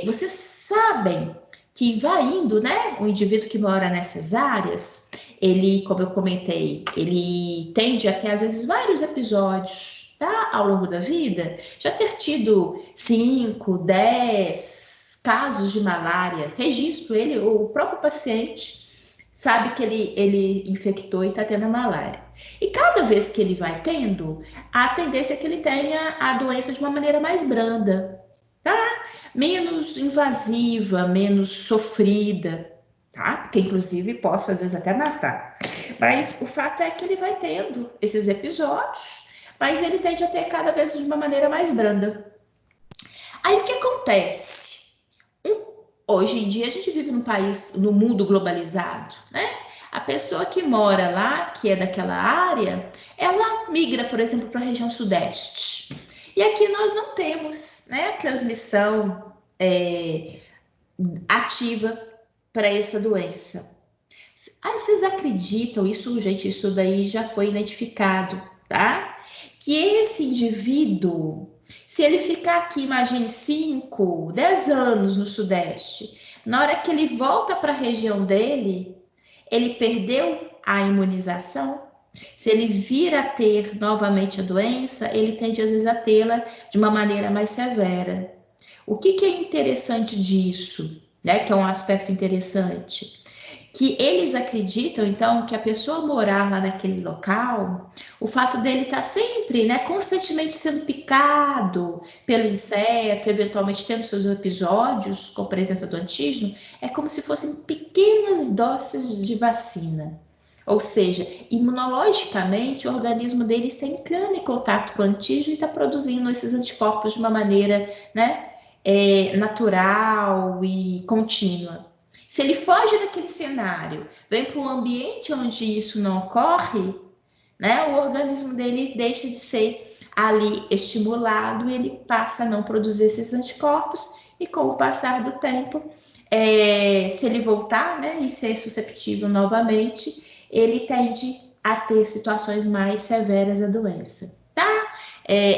vocês sabem que vai indo, né? O indivíduo que mora nessas áreas, ele, como eu comentei, ele tende a ter, às vezes, vários episódios, tá? Ao longo da vida, já ter tido 5, 10 casos de malária, registro, o próprio paciente sabe que ele infectou e está tendo a malária. E cada vez que ele vai tendo, a tendência é que ele tenha a doença de uma maneira mais branda, tá? Menos invasiva, menos sofrida, tá? Que inclusive possa às vezes até matar. Mas o fato é que ele vai tendo esses episódios, mas ele tende a ter cada vez de uma maneira mais branda. Aí o que acontece? Hoje em dia a gente vive num país, no mundo globalizado, né? A pessoa que mora lá, que é daquela área, ela migra, por exemplo, para a região sudeste. E aqui nós não temos, né, transmissão ativa para essa doença. Vocês acreditam, isso, gente, isso daí já foi identificado, tá? Que esse indivíduo, se ele ficar aqui, imagine 5, 10 anos no Sudeste, na hora que ele volta para a região dele, ele perdeu a imunização, Se ele vir a ter novamente a doença, ele tende às vezes a tê-la de uma maneira mais severa. O que é interessante disso, né? Que é um aspecto interessante, que eles acreditam, então, que a pessoa morar lá naquele local, o fato dele estar sempre, né, constantemente sendo picado pelo inseto, eventualmente tendo seus episódios com presença do antígeno, é como se fossem pequenas doses de vacina. Ou seja, imunologicamente, o organismo dele está entrando em contato com o antígeno e está produzindo esses anticorpos de uma maneira, né, natural e contínua. Se ele foge daquele cenário, vem para um ambiente onde isso não ocorre, né, o organismo dele deixa de ser ali estimulado e ele passa a não produzir esses anticorpos e com o passar do tempo, se ele voltar, né, e ser susceptível novamente, ele tende a ter situações mais severas da doença, tá?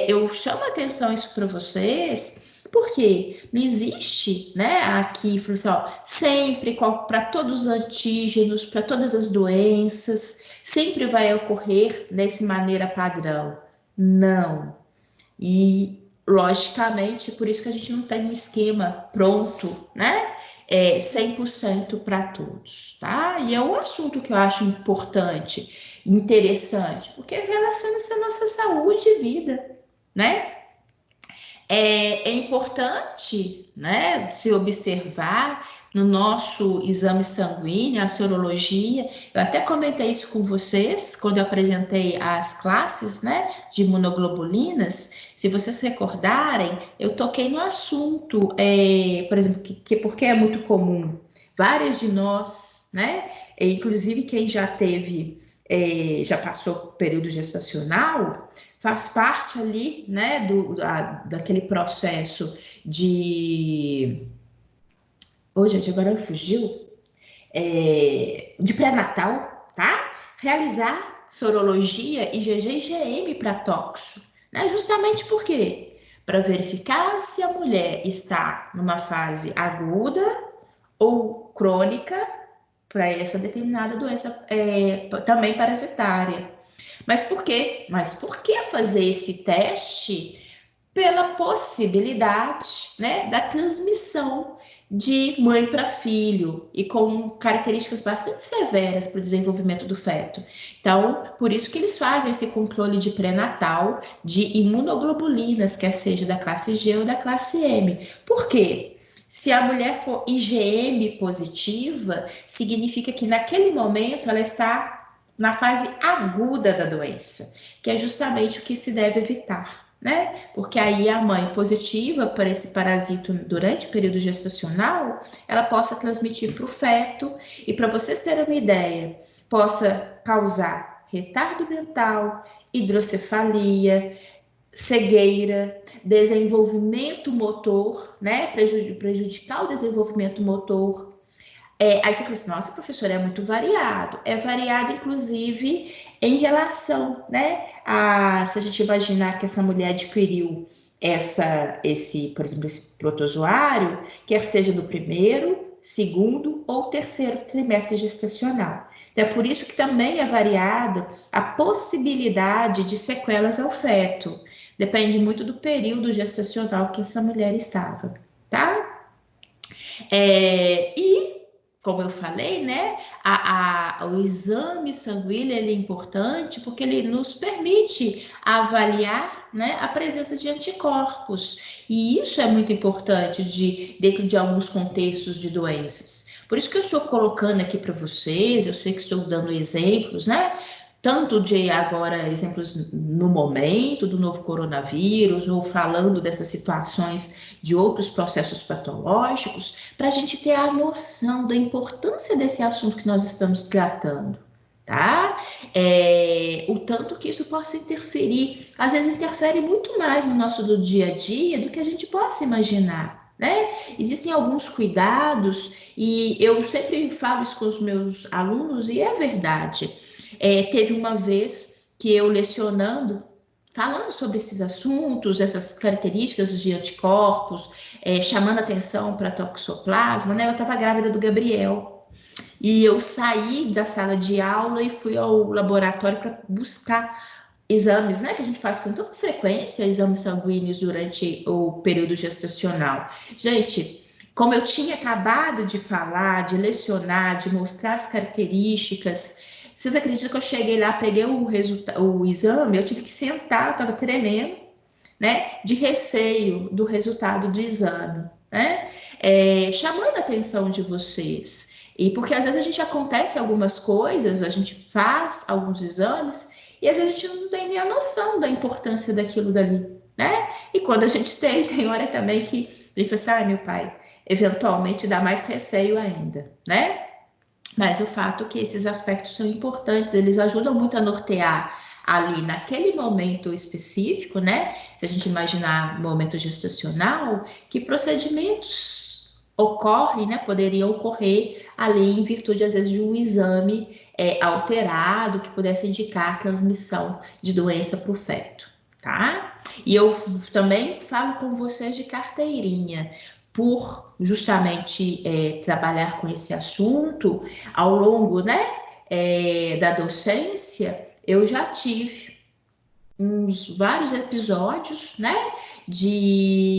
Eu chamo a atenção isso para vocês, porque não existe, né, aqui, assim, ó, sempre para todos os antígenos, para todas as doenças, sempre vai ocorrer dessa maneira padrão. Não. E, logicamente, por isso que a gente não tem um esquema pronto, né? 100% para todos, tá? E é um assunto que eu acho importante, interessante, porque relaciona-se à nossa saúde e vida, né? É importante, né, se observar no nosso exame sanguíneo, a sorologia. Eu até comentei isso com vocês quando eu apresentei as classes, né, de imunoglobulinas. Se vocês recordarem, eu toquei no assunto, por exemplo, porque é muito comum. Várias de nós, né, inclusive quem já teve, já passou o período gestacional, faz parte ali, né, daquele processo de... Ô, gente, agora fugiu. De pré-natal, tá? Realizar sorologia IgG e IgM para toxo, né? Justamente por quê? Para verificar se a mulher está numa fase aguda ou crônica para essa determinada doença, também parasitária. Mas por quê? Mas por que fazer esse teste? Pela possibilidade, né, da transmissão de mãe para filho e com características bastante severas para o desenvolvimento do feto. Então, por isso que eles fazem esse controle de pré-natal de imunoglobulinas, quer seja da classe G ou da classe M. Por quê? Se a mulher for IgM positiva, significa que naquele momento ela está na fase aguda da doença, que é justamente o que se deve evitar, né? Porque aí a mãe positiva para esse parasito durante o período gestacional, ela possa transmitir para o feto e, para vocês terem uma ideia, possa causar retardo mental, hidrocefalia, cegueira, desenvolvimento motor, né? Prejudicar o desenvolvimento motor. Aí você fala assim, nossa, professor, é muito variado. É variado, inclusive, em relação, né? Se a gente imaginar que essa mulher adquiriu por exemplo, esse protozoário, quer seja do primeiro, segundo ou terceiro trimestre gestacional. Então, é por isso que também é variado a possibilidade de sequelas ao feto. Depende muito do período gestacional que essa mulher estava, tá? E, como eu falei, né, o exame sanguíneo ele é importante porque ele nos permite avaliar, né, a presença de anticorpos. E isso é muito importante dentro de alguns contextos de doenças. Por isso que eu estou colocando aqui para vocês, eu sei que estou dando exemplos, né? Tanto de agora exemplos no momento do novo coronavírus, ou falando dessas situações de outros processos patológicos, para a gente ter a noção da importância desse assunto que nós estamos tratando, tá? O tanto que isso possa interferir, às vezes interfere muito mais no nosso do dia a dia do que a gente possa imaginar, né? Existem alguns cuidados e eu sempre falo isso com os meus alunos e é verdade. Teve uma vez que eu lecionando, falando sobre esses assuntos, essas características de anticorpos, chamando atenção para toxoplasma, né? Eu estava grávida do Gabriel. E eu saí da sala de aula e fui ao laboratório para buscar exames, né, que a gente faz com tanta frequência, exames sanguíneos durante o período gestacional. Gente, como eu tinha acabado de falar, de lecionar, de mostrar as características, vocês acreditam que eu cheguei lá, peguei o exame, eu tive que sentar, eu estava tremendo, né, de receio do resultado do exame, né, chamando a atenção de vocês. E porque às vezes a gente acontece algumas coisas, a gente faz alguns exames e às vezes a gente não tem nem a noção da importância daquilo dali, né? E quando a gente tem hora também que a gente fala assim, meu pai, eventualmente dá mais receio ainda, né? Mas o fato é que esses aspectos são importantes, eles ajudam muito a nortear ali naquele momento específico, né? Se a gente imaginar momento gestacional, que procedimentos ocorrem, né? Poderiam ocorrer ali em virtude, às vezes, de um exame alterado que pudesse indicar a transmissão de doença para o feto, tá? E eu também falo com vocês de carteirinha, por justamente trabalhar com esse assunto ao longo, né, da docência, eu já tive vários episódios, né, de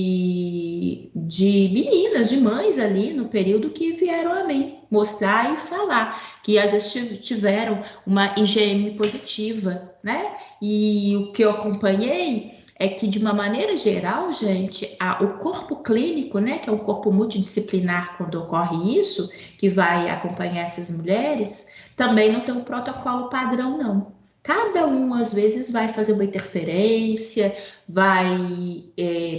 meninas, de mães ali no período que vieram a mim mostrar e falar que às vezes tiveram uma IgM positiva, né? E o que eu acompanhei é que, de uma maneira geral, gente, o corpo clínico, né, que é um corpo multidisciplinar quando ocorre isso, que vai acompanhar essas mulheres, também não tem um protocolo padrão, não. Cada um, às vezes, vai fazer uma interferência, vai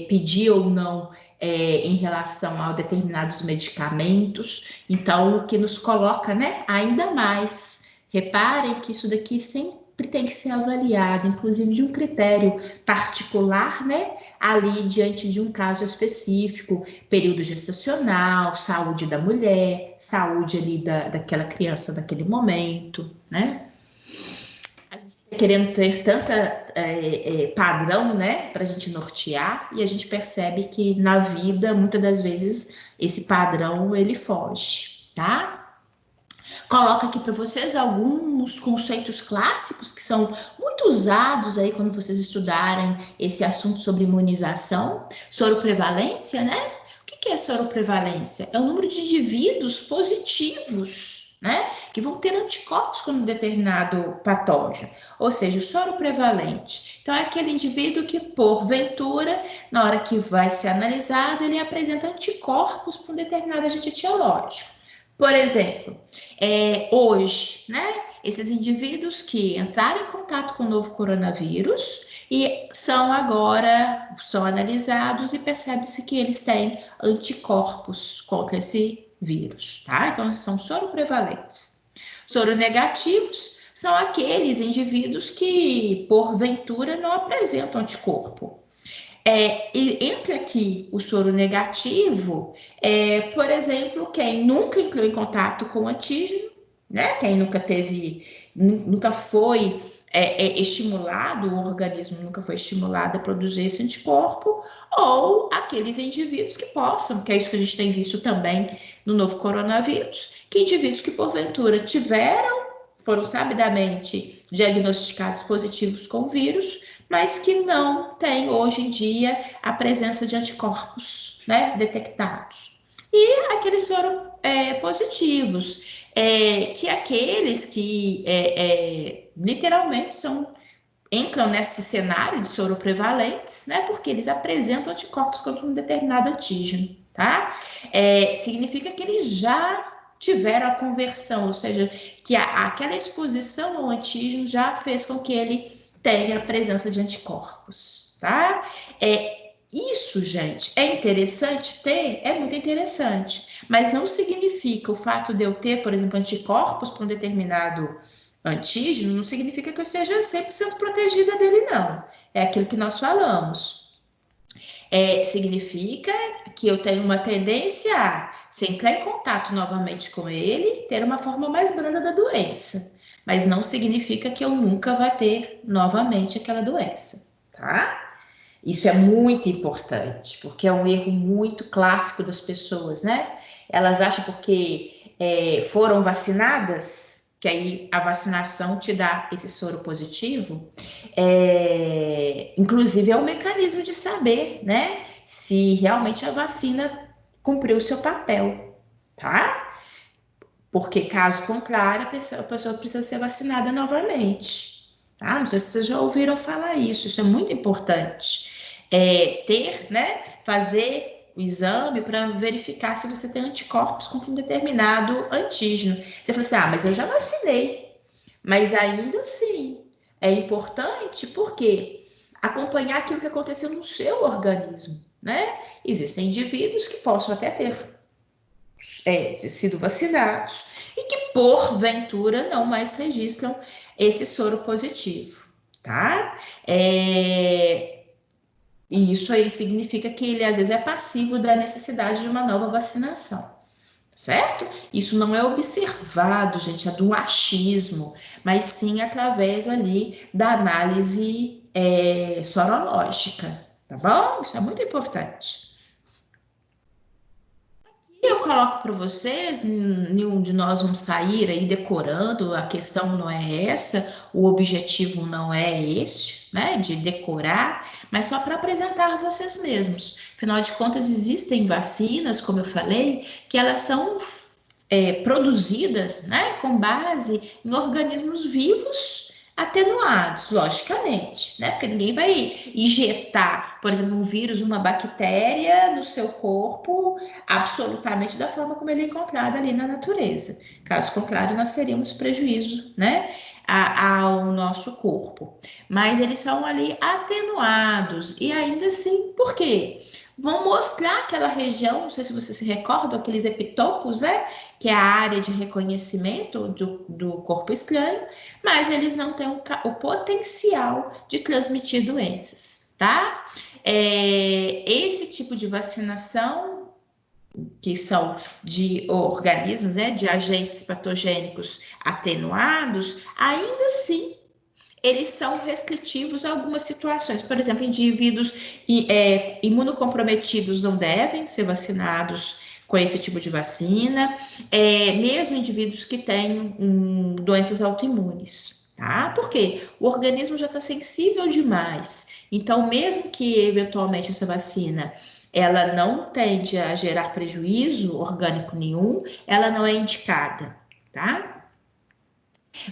pedir ou não em relação a determinados medicamentos. Então, o que nos coloca, né, ainda mais. Reparem que isso daqui sempre tem que ser avaliado, inclusive de um critério particular, né, ali diante de um caso específico, período gestacional, saúde da mulher, saúde ali daquela criança naquele momento, né? Querendo ter tanta padrão, né, para a gente nortear, e a gente percebe que na vida, muitas das vezes, esse padrão ele foge, tá? Coloco aqui para vocês alguns conceitos clássicos que são muito usados aí quando vocês estudarem esse assunto sobre imunização. Soroprevalência, né? O que é soroprevalência? É o número de indivíduos positivos, né? Que vão ter anticorpos com um determinado patógeno, ou seja, o soro prevalente. Então, é aquele indivíduo que, porventura, na hora que vai ser analisado, ele apresenta anticorpos para um determinado agente etiológico. Por exemplo, hoje, né, esses indivíduos que entraram em contato com o novo coronavírus e são analisados e percebe-se que eles têm anticorpos contra esse vírus, tá? Então, são soroprevalentes. Soronegativos são aqueles indivíduos que, porventura, não apresentam anticorpo. E entra aqui o soro negativo, por exemplo, quem nunca entrou em contato com antígeno, né? Quem nunca foi estimulado, o organismo nunca foi estimulado a produzir esse anticorpo, ou aqueles indivíduos que possam, que é isso que a gente tem visto também no novo coronavírus, que indivíduos que porventura foram sabidamente diagnosticados positivos com o vírus, mas que não tem hoje em dia a presença de anticorpos, né, detectados. E aqueles foram positivos, que aqueles que literalmente entram nesse cenário de soroprevalentes, né, porque eles apresentam anticorpos contra um determinado antígeno, tá? Significa que eles já tiveram a conversão, ou seja, que aquela exposição ao antígeno já fez com que ele tenha a presença de anticorpos, tá? Isso, gente, é interessante ter? É muito interessante, mas não significa o fato de eu ter, por exemplo, anticorpos para um determinado antígeno, não significa que eu esteja 100% protegida dele, não. É aquilo que nós falamos. Significa que eu tenho uma tendência a, se entrar em contato novamente com ele, ter uma forma mais branda da doença. Mas não significa que eu nunca vá ter novamente aquela doença, tá? Isso é muito importante, porque é um erro muito clássico das pessoas, né? Elas acham porque foram vacinadas, que aí a vacinação te dá esse soro positivo, inclusive é um mecanismo de saber, né, se realmente a vacina cumpriu o seu papel, tá? Porque caso contrário, a pessoa precisa ser vacinada novamente, tá? Não sei se vocês já ouviram falar isso é muito importante. Né, fazer o exame para verificar se você tem anticorpos contra um determinado antígeno. Você falou assim, mas eu já vacinei. Mas ainda assim, é importante porque acompanhar aquilo que aconteceu no seu organismo, né? Existem indivíduos que possam até ter sido vacinados e que, porventura, não mais registram esse soro positivo, tá? E isso aí significa que ele, às vezes, é passivo da necessidade de uma nova vacinação. Certo? Isso não é observado, gente, é do achismo, mas sim através ali da análise sorológica, tá bom? Isso é muito importante. E eu coloco para vocês, nenhum de nós vamos sair aí decorando, a questão não é essa, o objetivo não é este, né, de decorar, mas só para apresentar a vocês mesmos. Afinal de contas, existem vacinas, como eu falei, que elas são produzidas, né, com base em organismos vivos atenuados, logicamente, né? Porque ninguém vai injetar, por exemplo, um vírus, uma bactéria no seu corpo absolutamente da forma como ele é encontrado ali na natureza. Caso contrário, nós teríamos prejuízo, né, ao nosso corpo. Mas eles são ali atenuados e ainda assim, por quê? Vão mostrar aquela região, não sei se você se recorda, aqueles epitopos, né? Que é a área de reconhecimento do corpo estranho, mas eles não têm o potencial de transmitir doenças, tá? Esse tipo de vacinação, que são de organismos, né, de agentes patogênicos atenuados, ainda assim eles são restritivos a algumas situações. Por exemplo, indivíduos imunocomprometidos não devem ser vacinados com esse tipo de vacina, mesmo indivíduos que têm doenças autoimunes, tá? Porque o organismo já está sensível demais. Então, mesmo que eventualmente essa vacina ela não tende a gerar prejuízo orgânico nenhum, ela não é indicada, tá?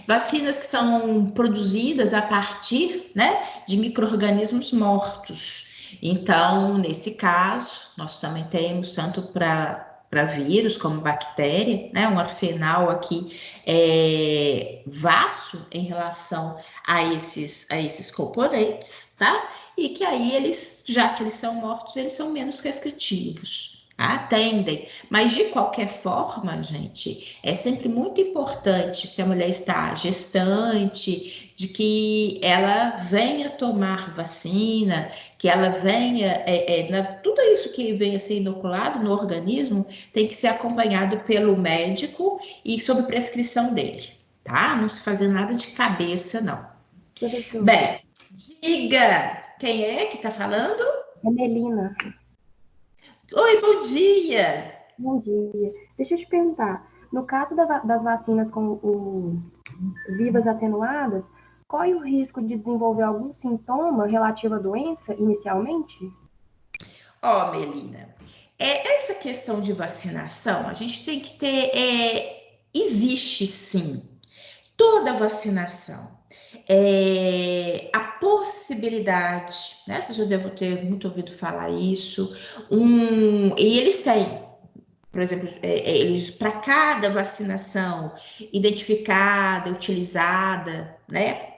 Vacinas que são produzidas a partir, né, de micro-organismos mortos. Então, nesse caso, nós também temos tanto para vírus como bactéria, né, um arsenal aqui vasto em relação a esses componentes, tá? E que aí eles, já que eles são mortos, eles são menos restritivos. Atendem, mas de qualquer forma, gente, é sempre muito importante, se a mulher está gestante, de que ela venha tomar vacina, que ela venha, tudo isso que venha a ser inoculado no organismo tem que ser acompanhado pelo médico e sob prescrição dele, tá? Não se fazer nada de cabeça, não. Professor, Bem, diga, quem é que está falando? é Melina. Oi, bom dia! Bom dia. Deixa eu te perguntar, no caso das vacinas com o vivas atenuadas, corre o risco de desenvolver algum sintoma relativo à doença inicialmente? Ó, Melina, essa questão de vacinação, a gente tem que ter. Existe sim, toda vacinação. A possibilidade, né? Vocês já devem ter muito ouvido falar isso. E eles têm por exemplo, eles para cada vacinação identificada, utilizada, né,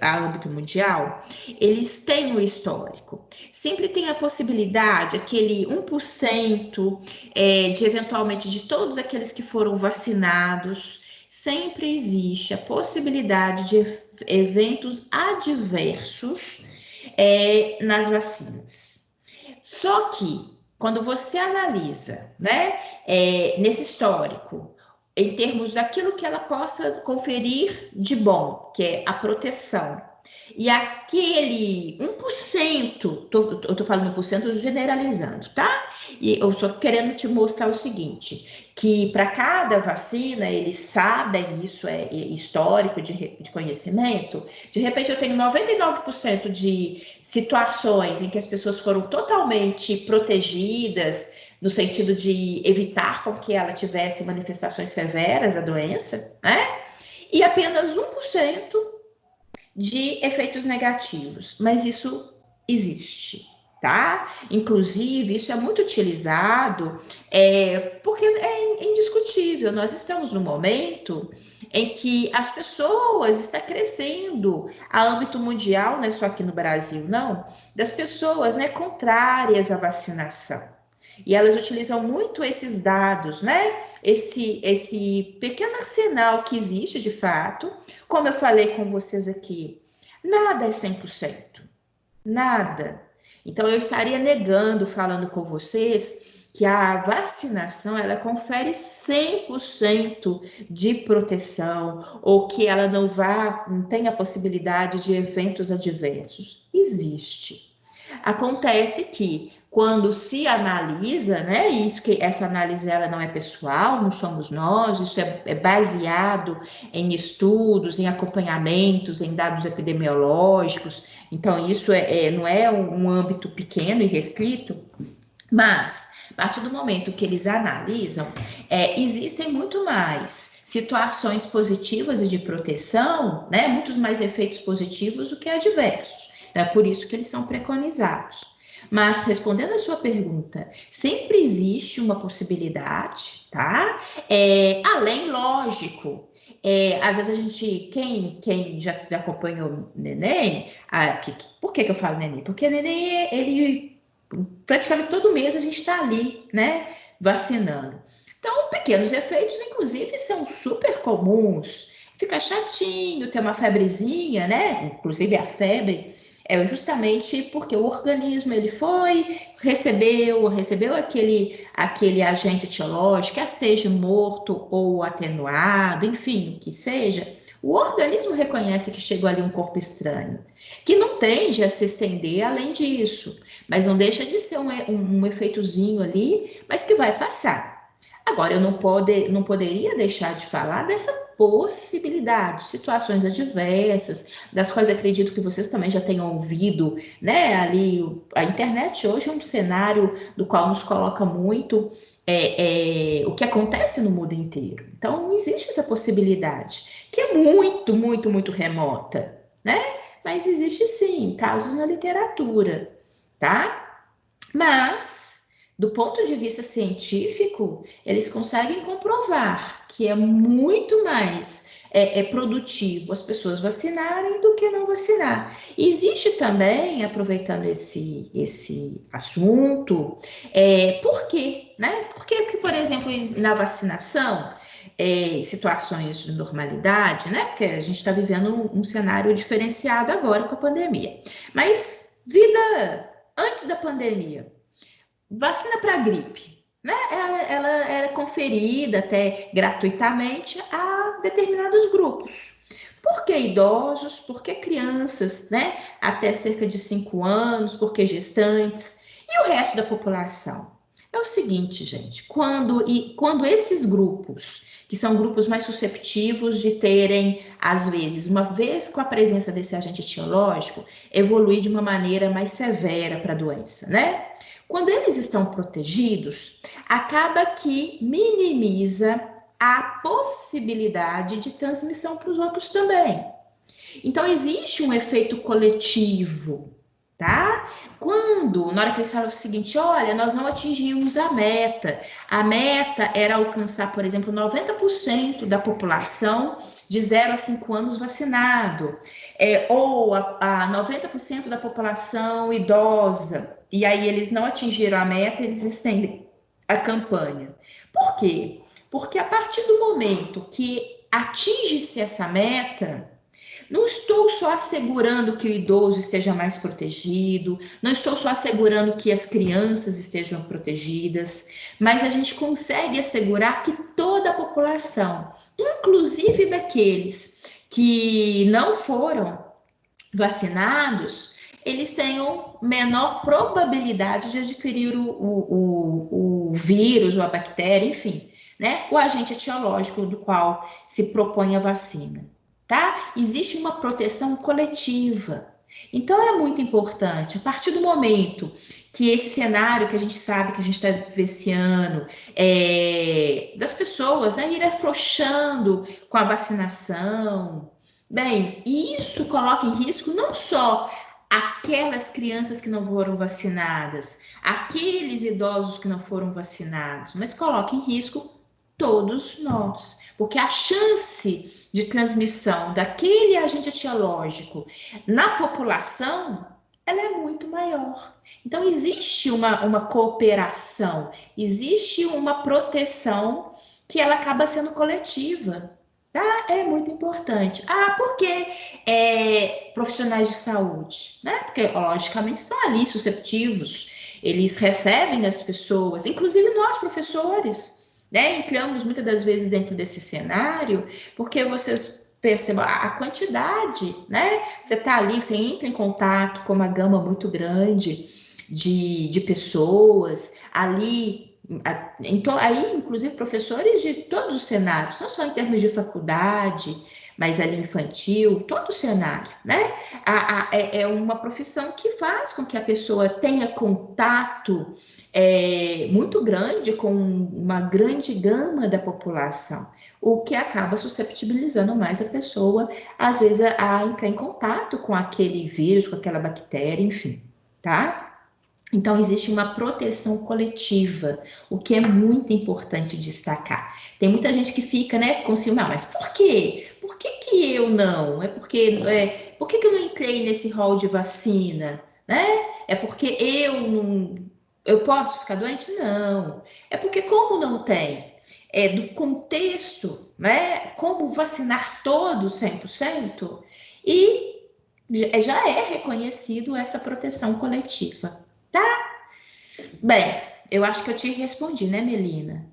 a âmbito mundial, eles têm o histórico. Sempre tem a possibilidade, aquele 1% de eventualmente de todos aqueles que foram vacinados, sempre existe a possibilidade de eventos adversos nas vacinas. Só que quando você analisa, né, nesse histórico, em termos daquilo que ela possa conferir de bom, que é a proteção, E aquele 1%, eu estou falando 1% generalizando, tá? E eu só querendo te mostrar o seguinte, que para cada vacina, eles sabem, isso é histórico de conhecimento, de repente eu tenho 99% de situações em que as pessoas foram totalmente protegidas, no sentido de evitar com que ela tivesse manifestações severas da doença, né? E apenas 1% de efeitos negativos, mas isso existe, tá? Inclusive, isso é muito utilizado, porque é indiscutível. Nós estamos no momento em que as pessoas está crescendo a âmbito mundial, não é só aqui no Brasil, não, das pessoas, né, contrárias à vacinação. E elas utilizam muito esses dados, né? Esse pequeno arsenal que existe de fato, como eu falei com vocês aqui, nada é 100%, nada. Então, eu estaria negando, falando com vocês, que a vacinação, ela confere 100% de proteção, ou que ela não tenha possibilidade de eventos adversos. Existe. Acontece que quando se analisa, né, isso que essa análise ela não é pessoal, não somos nós, isso é baseado em estudos, em acompanhamentos, em dados epidemiológicos. Então isso não é um âmbito pequeno e restrito, mas a partir do momento que eles analisam, existem muito mais situações positivas e de proteção, né, muitos mais efeitos positivos do que adversos. É por isso que eles são preconizados. Mas, respondendo a sua pergunta, sempre existe uma possibilidade, tá? Além, lógico, às vezes a gente, quem já acompanhou o neném, por que eu falo neném? Porque neném, ele, praticamente todo mês a gente está ali, né, vacinando. Então, pequenos efeitos, inclusive, são super comuns. Fica chatinho, ter uma febrezinha, né? Inclusive a febre justamente porque o organismo ele recebeu aquele agente etiológico, quer seja morto ou atenuado, enfim, o que seja, o organismo reconhece que chegou ali um corpo estranho, que não tende a se estender além disso, mas não deixa de ser um efeitozinho ali, mas que vai passar. Agora, eu não poderia deixar de falar dessa possibilidade, situações adversas, das quais acredito que vocês também já tenham ouvido, né? Ali, a internet hoje é um cenário do qual nos coloca muito o que acontece no mundo inteiro. Então, existe essa possibilidade, que é muito, muito, muito remota, né? Mas existe sim, casos na literatura, tá? Mas, do ponto de vista científico, eles conseguem comprovar que é muito mais produtivo as pessoas vacinarem do que não vacinar. E existe também, aproveitando esse assunto, por quê? Né? Por que, por exemplo, na vacinação, situações de normalidade, né? Porque a gente está vivendo um cenário diferenciado agora com a pandemia. Mas vida antes da pandemia, vacina para gripe, né? Ela era conferida até gratuitamente a determinados grupos. Por que idosos? Por que crianças, né? Até cerca de 5 anos, por que gestantes? E o resto da população? É o seguinte, gente, quando esses grupos, que são grupos mais susceptíveis de terem, às vezes, uma vez com a presença desse agente etiológico, evoluir de uma maneira mais severa para a doença, né? Quando eles estão protegidos, acaba que minimiza a possibilidade de transmissão para os outros também. Então, existe um efeito coletivo, tá? Na hora que eles falam o seguinte, olha, nós não atingimos a meta era alcançar, por exemplo, 90% da população de 0 a 5 anos vacinado, ou a 90% da população idosa, e aí eles não atingiram a meta, eles estendem a campanha. Por quê? Porque a partir do momento que atinge-se essa meta, não estou só assegurando que o idoso esteja mais protegido, não estou só assegurando que as crianças estejam protegidas, mas a gente consegue assegurar que toda a população, inclusive daqueles que não foram vacinados, eles tenham menor probabilidade de adquirir o vírus ou a bactéria, enfim, né? O agente etiológico do qual se propõe a vacina, tá? Existe uma proteção coletiva. Então é muito importante, a partir do momento que esse cenário que a gente sabe que a gente está vivenciando, das pessoas, né, ir afrouxando com a vacinação, bem, isso coloca em risco não só aquelas crianças que não foram vacinadas, aqueles idosos que não foram vacinados, mas coloca em risco todos nós, porque a chance de transmissão daquele agente etiológico na população, ela é muito maior. Então, existe uma cooperação, existe uma proteção que ela acaba sendo coletiva. Tá? É muito importante. Ah, por que profissionais de saúde? Né? Porque, logicamente, estão ali susceptivos, eles recebem das pessoas, inclusive nós, professores, né? Entramos muitas das vezes dentro desse cenário, porque vocês percebam a quantidade, né? Você está ali, você entra em contato com uma gama muito grande de pessoas, ali então, aí, inclusive, professores de todos os cenários, não só em termos de faculdade, mas ali infantil, todo o cenário, né? É uma profissão que faz com que a pessoa tenha contato muito grande com uma grande gama da população, o que acaba susceptibilizando mais a pessoa, às vezes, a entrar em contato com aquele vírus, com aquela bactéria, enfim, tá? Então, existe uma proteção coletiva, o que é muito importante destacar. Tem muita gente que fica, né, com ciúme, mas por quê? Por que que eu não? Por que que eu não entrei nesse rol de vacina? Né? É porque eu posso ficar doente? Não. É porque como não tem do contexto, né, como vacinar todos 100%, e já é reconhecido essa proteção coletiva. Tá? Bem, eu acho que eu te respondi, né, Melina?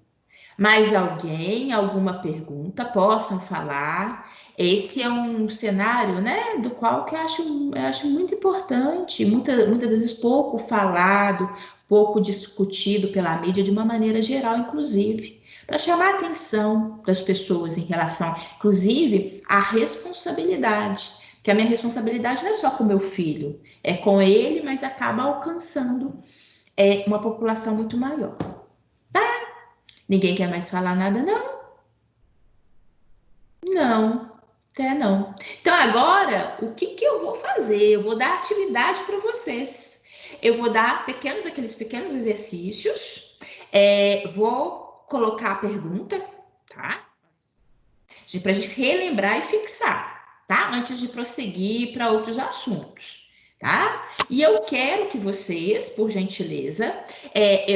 Mais alguém, alguma pergunta? Possam falar. Esse é um cenário, né, do qual que eu acho muito importante, muitas vezes pouco falado, pouco discutido pela mídia, de uma maneira geral, inclusive, para chamar a atenção das pessoas em relação, inclusive, à responsabilidade. Que a minha responsabilidade não é só com o meu filho, é com ele, mas acaba alcançando uma população muito maior. Ninguém quer mais falar nada, não? Não, quer não. Então agora, o que que eu vou fazer? Eu vou dar atividade para vocês. Eu vou dar aqueles pequenos exercícios. Vou colocar a pergunta, tá? Para a gente relembrar e fixar, tá? Antes de prosseguir para outros assuntos, tá? E eu quero que vocês, por gentileza,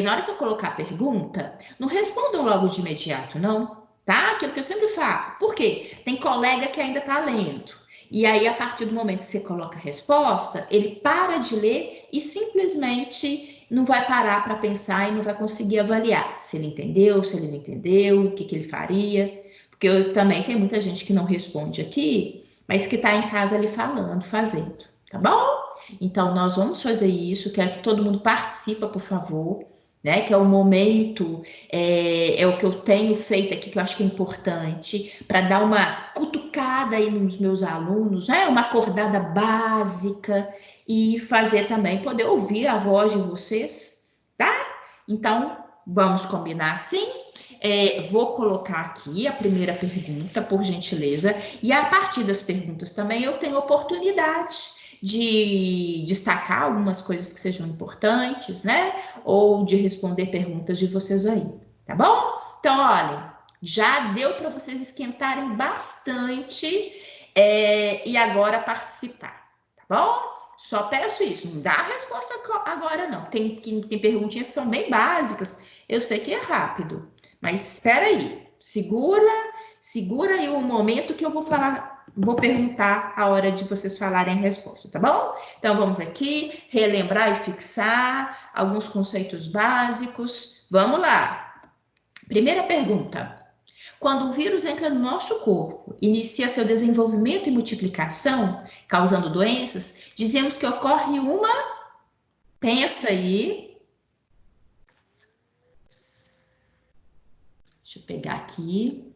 na hora que eu colocar a pergunta, não respondam logo de imediato, não, tá? Aquilo que eu sempre falo. Por quê? Tem colega que ainda está lendo. E aí, a partir do momento que você coloca a resposta, ele para de ler e simplesmente não vai parar para pensar e não vai conseguir avaliar se ele entendeu, se ele não entendeu, o que que ele faria. Porque eu também tem muita gente que não responde aqui, mas que está em casa ali falando, fazendo, tá bom? Então, nós vamos fazer isso, quero que todo mundo participe, por favor, né? Que é o momento, é o que eu tenho feito aqui, que eu acho que é importante, para dar uma cutucada aí nos meus alunos, né? Uma acordada básica e fazer também, poder ouvir a voz de vocês, tá? Então, vamos combinar assim? Vou colocar aqui a primeira pergunta, por gentileza, e a partir das perguntas também eu tenho oportunidade de destacar algumas coisas que sejam importantes, né? Ou de responder perguntas de vocês aí, tá bom? Então, olhem, já deu para vocês esquentarem bastante e agora participar, tá bom? Só peço isso, não dá a resposta agora não. Tem perguntinhas que são bem básicas, eu sei que é rápido, mas espera aí, segura aí o momento que eu vou falar, vou perguntar a hora de vocês falarem a resposta, tá bom? Então vamos aqui relembrar e fixar alguns conceitos básicos. Vamos lá. Primeira pergunta: Quando o vírus entra no nosso corpo, inicia seu desenvolvimento e multiplicação, causando doenças, dizemos que ocorre uma. Pensa aí. Deixa eu pegar aqui.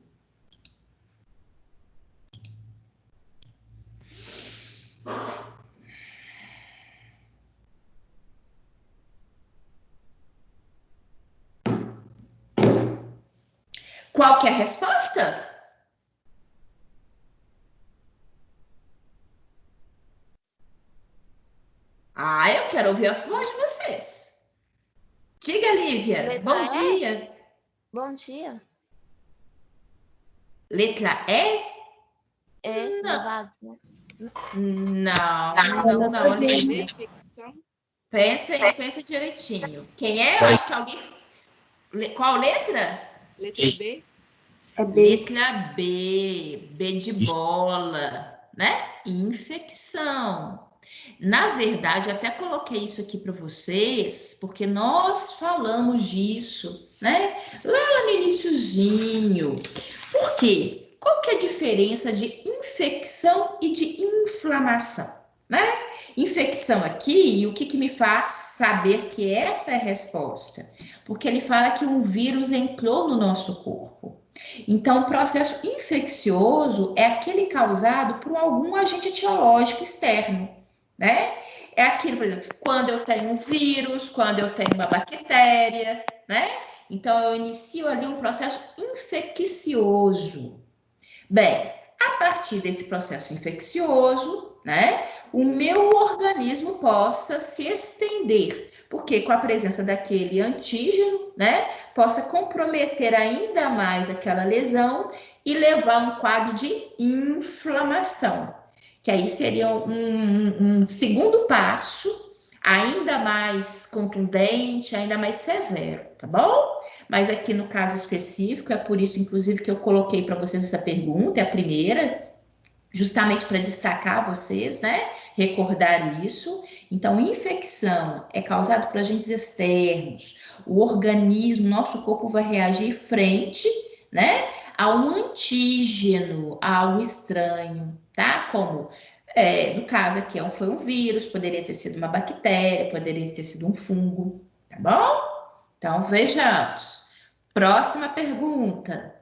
Qual que é a resposta? Ah, eu quero ouvir a voz de vocês. Diga, Lívia. Letra Bom E? dia. Bom dia. Letra E? É, Não. vazio. Não, Lívia. Pensa direitinho. Quem é? Eu acho que alguém. Qual letra? Letra B? É B. Letra B. B de bola, né? Infecção. Na verdade, eu até coloquei isso aqui para vocês, porque nós falamos disso, né? Lá no iniciozinho. Por quê? Qual que é a diferença de infecção e de inflamação, né? Infecção aqui, e o que que me faz saber que essa é a resposta? Porque ele fala que um vírus entrou no nosso corpo. Então, o processo infeccioso é aquele causado por algum agente etiológico externo, né? É aquilo, por exemplo, quando eu tenho um vírus, quando eu tenho uma bactéria, né? Então, eu inicio ali um processo infeccioso. Bem, a partir desse processo infeccioso, né, o meu organismo possa se estender, porque com a presença daquele antígeno, né, possa comprometer ainda mais aquela lesão e levar a um quadro de inflamação, que aí seria um segundo passo ainda mais contundente, ainda mais severo, tá bom? Mas aqui no caso específico, é por isso, inclusive, que eu coloquei para vocês essa pergunta, é a primeira, justamente para destacar vocês, né? Recordar isso. Então, infecção é causada por agentes externos. O organismo, nosso corpo vai reagir frente, né? A um antígeno, a algo estranho, tá? Como no caso aqui foi um vírus, poderia ter sido uma bactéria, poderia ter sido um fungo, tá bom? Então, vejamos. Próxima pergunta.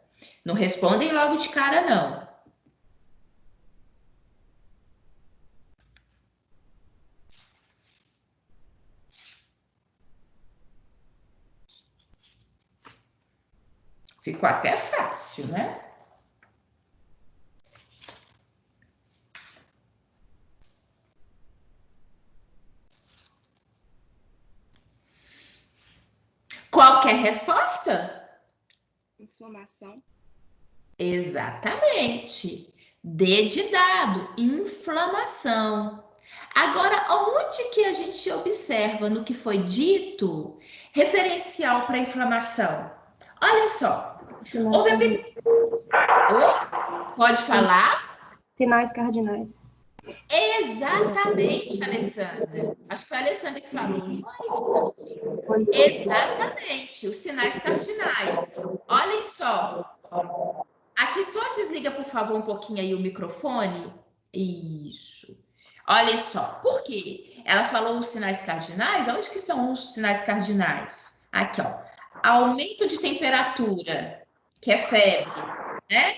Não respondem logo de cara, não. Ficou até fácil, né? Qual que é a resposta? Inflamação. Exatamente. D de dado, inflamação. Agora, onde que a gente observa no que foi dito referencial para inflamação? Olha só. Oi? Pode falar? Sinais cardinais. Exatamente, Alessandra. Acho que foi a Alessandra que falou. Foi. Exatamente, os sinais cardinais. Olhem só. Aqui só desliga, por favor, um pouquinho aí o microfone. Isso. Olha só. Por quê? Ela falou os sinais cardinais. Onde que estão os sinais cardinais? Aqui, ó. Aumento de temperatura, que é febre, né?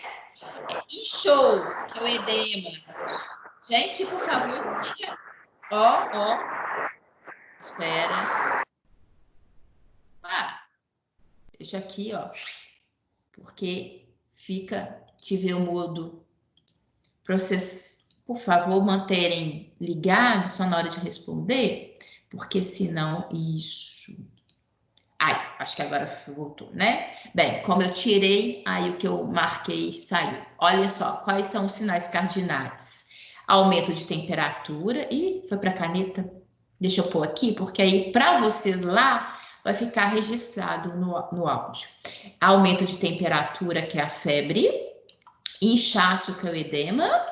Inchou, que é o edema. Gente, por favor, desliga. Ó. Espera. Deixa aqui, ó. Porque fica, tive o mudo. Para vocês, por favor, manterem ligados só na hora de responder, porque senão isso. Ai, acho que agora voltou, né? Bem, como eu tirei, aí o que eu marquei saiu. Olha só, quais são os sinais cardinais? Aumento de temperatura. Ih, foi para a caneta. Deixa eu pôr aqui, porque aí para vocês lá vai ficar registrado no áudio. Aumento de temperatura, que é a febre. Inchaço, que é o edema.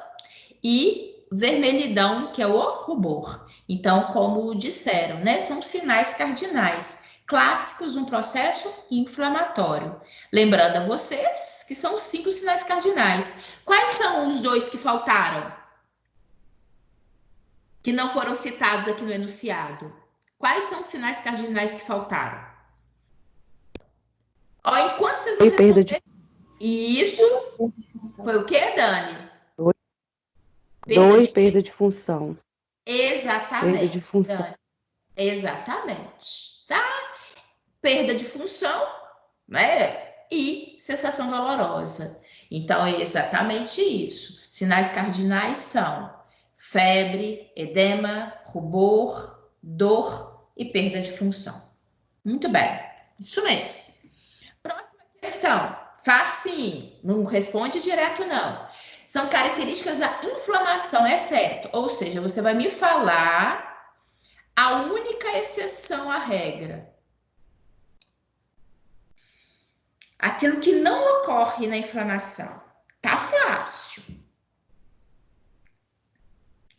E vermelhidão, que é o rubor. Então, como disseram, né? São sinais cardinais clássicos de um processo inflamatório. Lembrando a vocês que são os 5 sinais cardinais. Quais são os 2 que faltaram? Que não foram citados aqui no enunciado? Quais são os sinais cardinais que faltaram? Ó, enquanto vocês vão responder... Isso foi o quê, Dani? 2, perda de função. Exatamente. Perda de função. Dani. Exatamente, tá? Perda de função, né? E sensação dolorosa. Então, é exatamente isso. Sinais cardinais são febre, edema, rubor, dor e perda de função. Muito bem, isso mesmo. Próxima questão, facinho, não responde direto não. São características da inflamação, é certo? Ou seja, você vai me falar a única exceção à regra. Aquilo que não ocorre na inflamação. Tá fácil.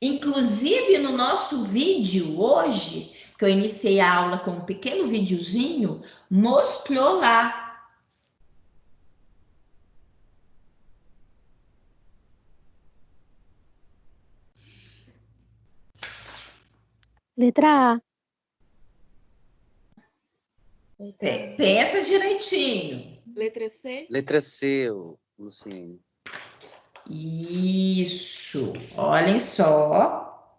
Inclusive, no nosso vídeo hoje, que eu iniciei a aula com um pequeno videozinho, mostrou lá. Letra A. Pensa direitinho. Letra C. Letra C, Luciene. Isso. Olhem só.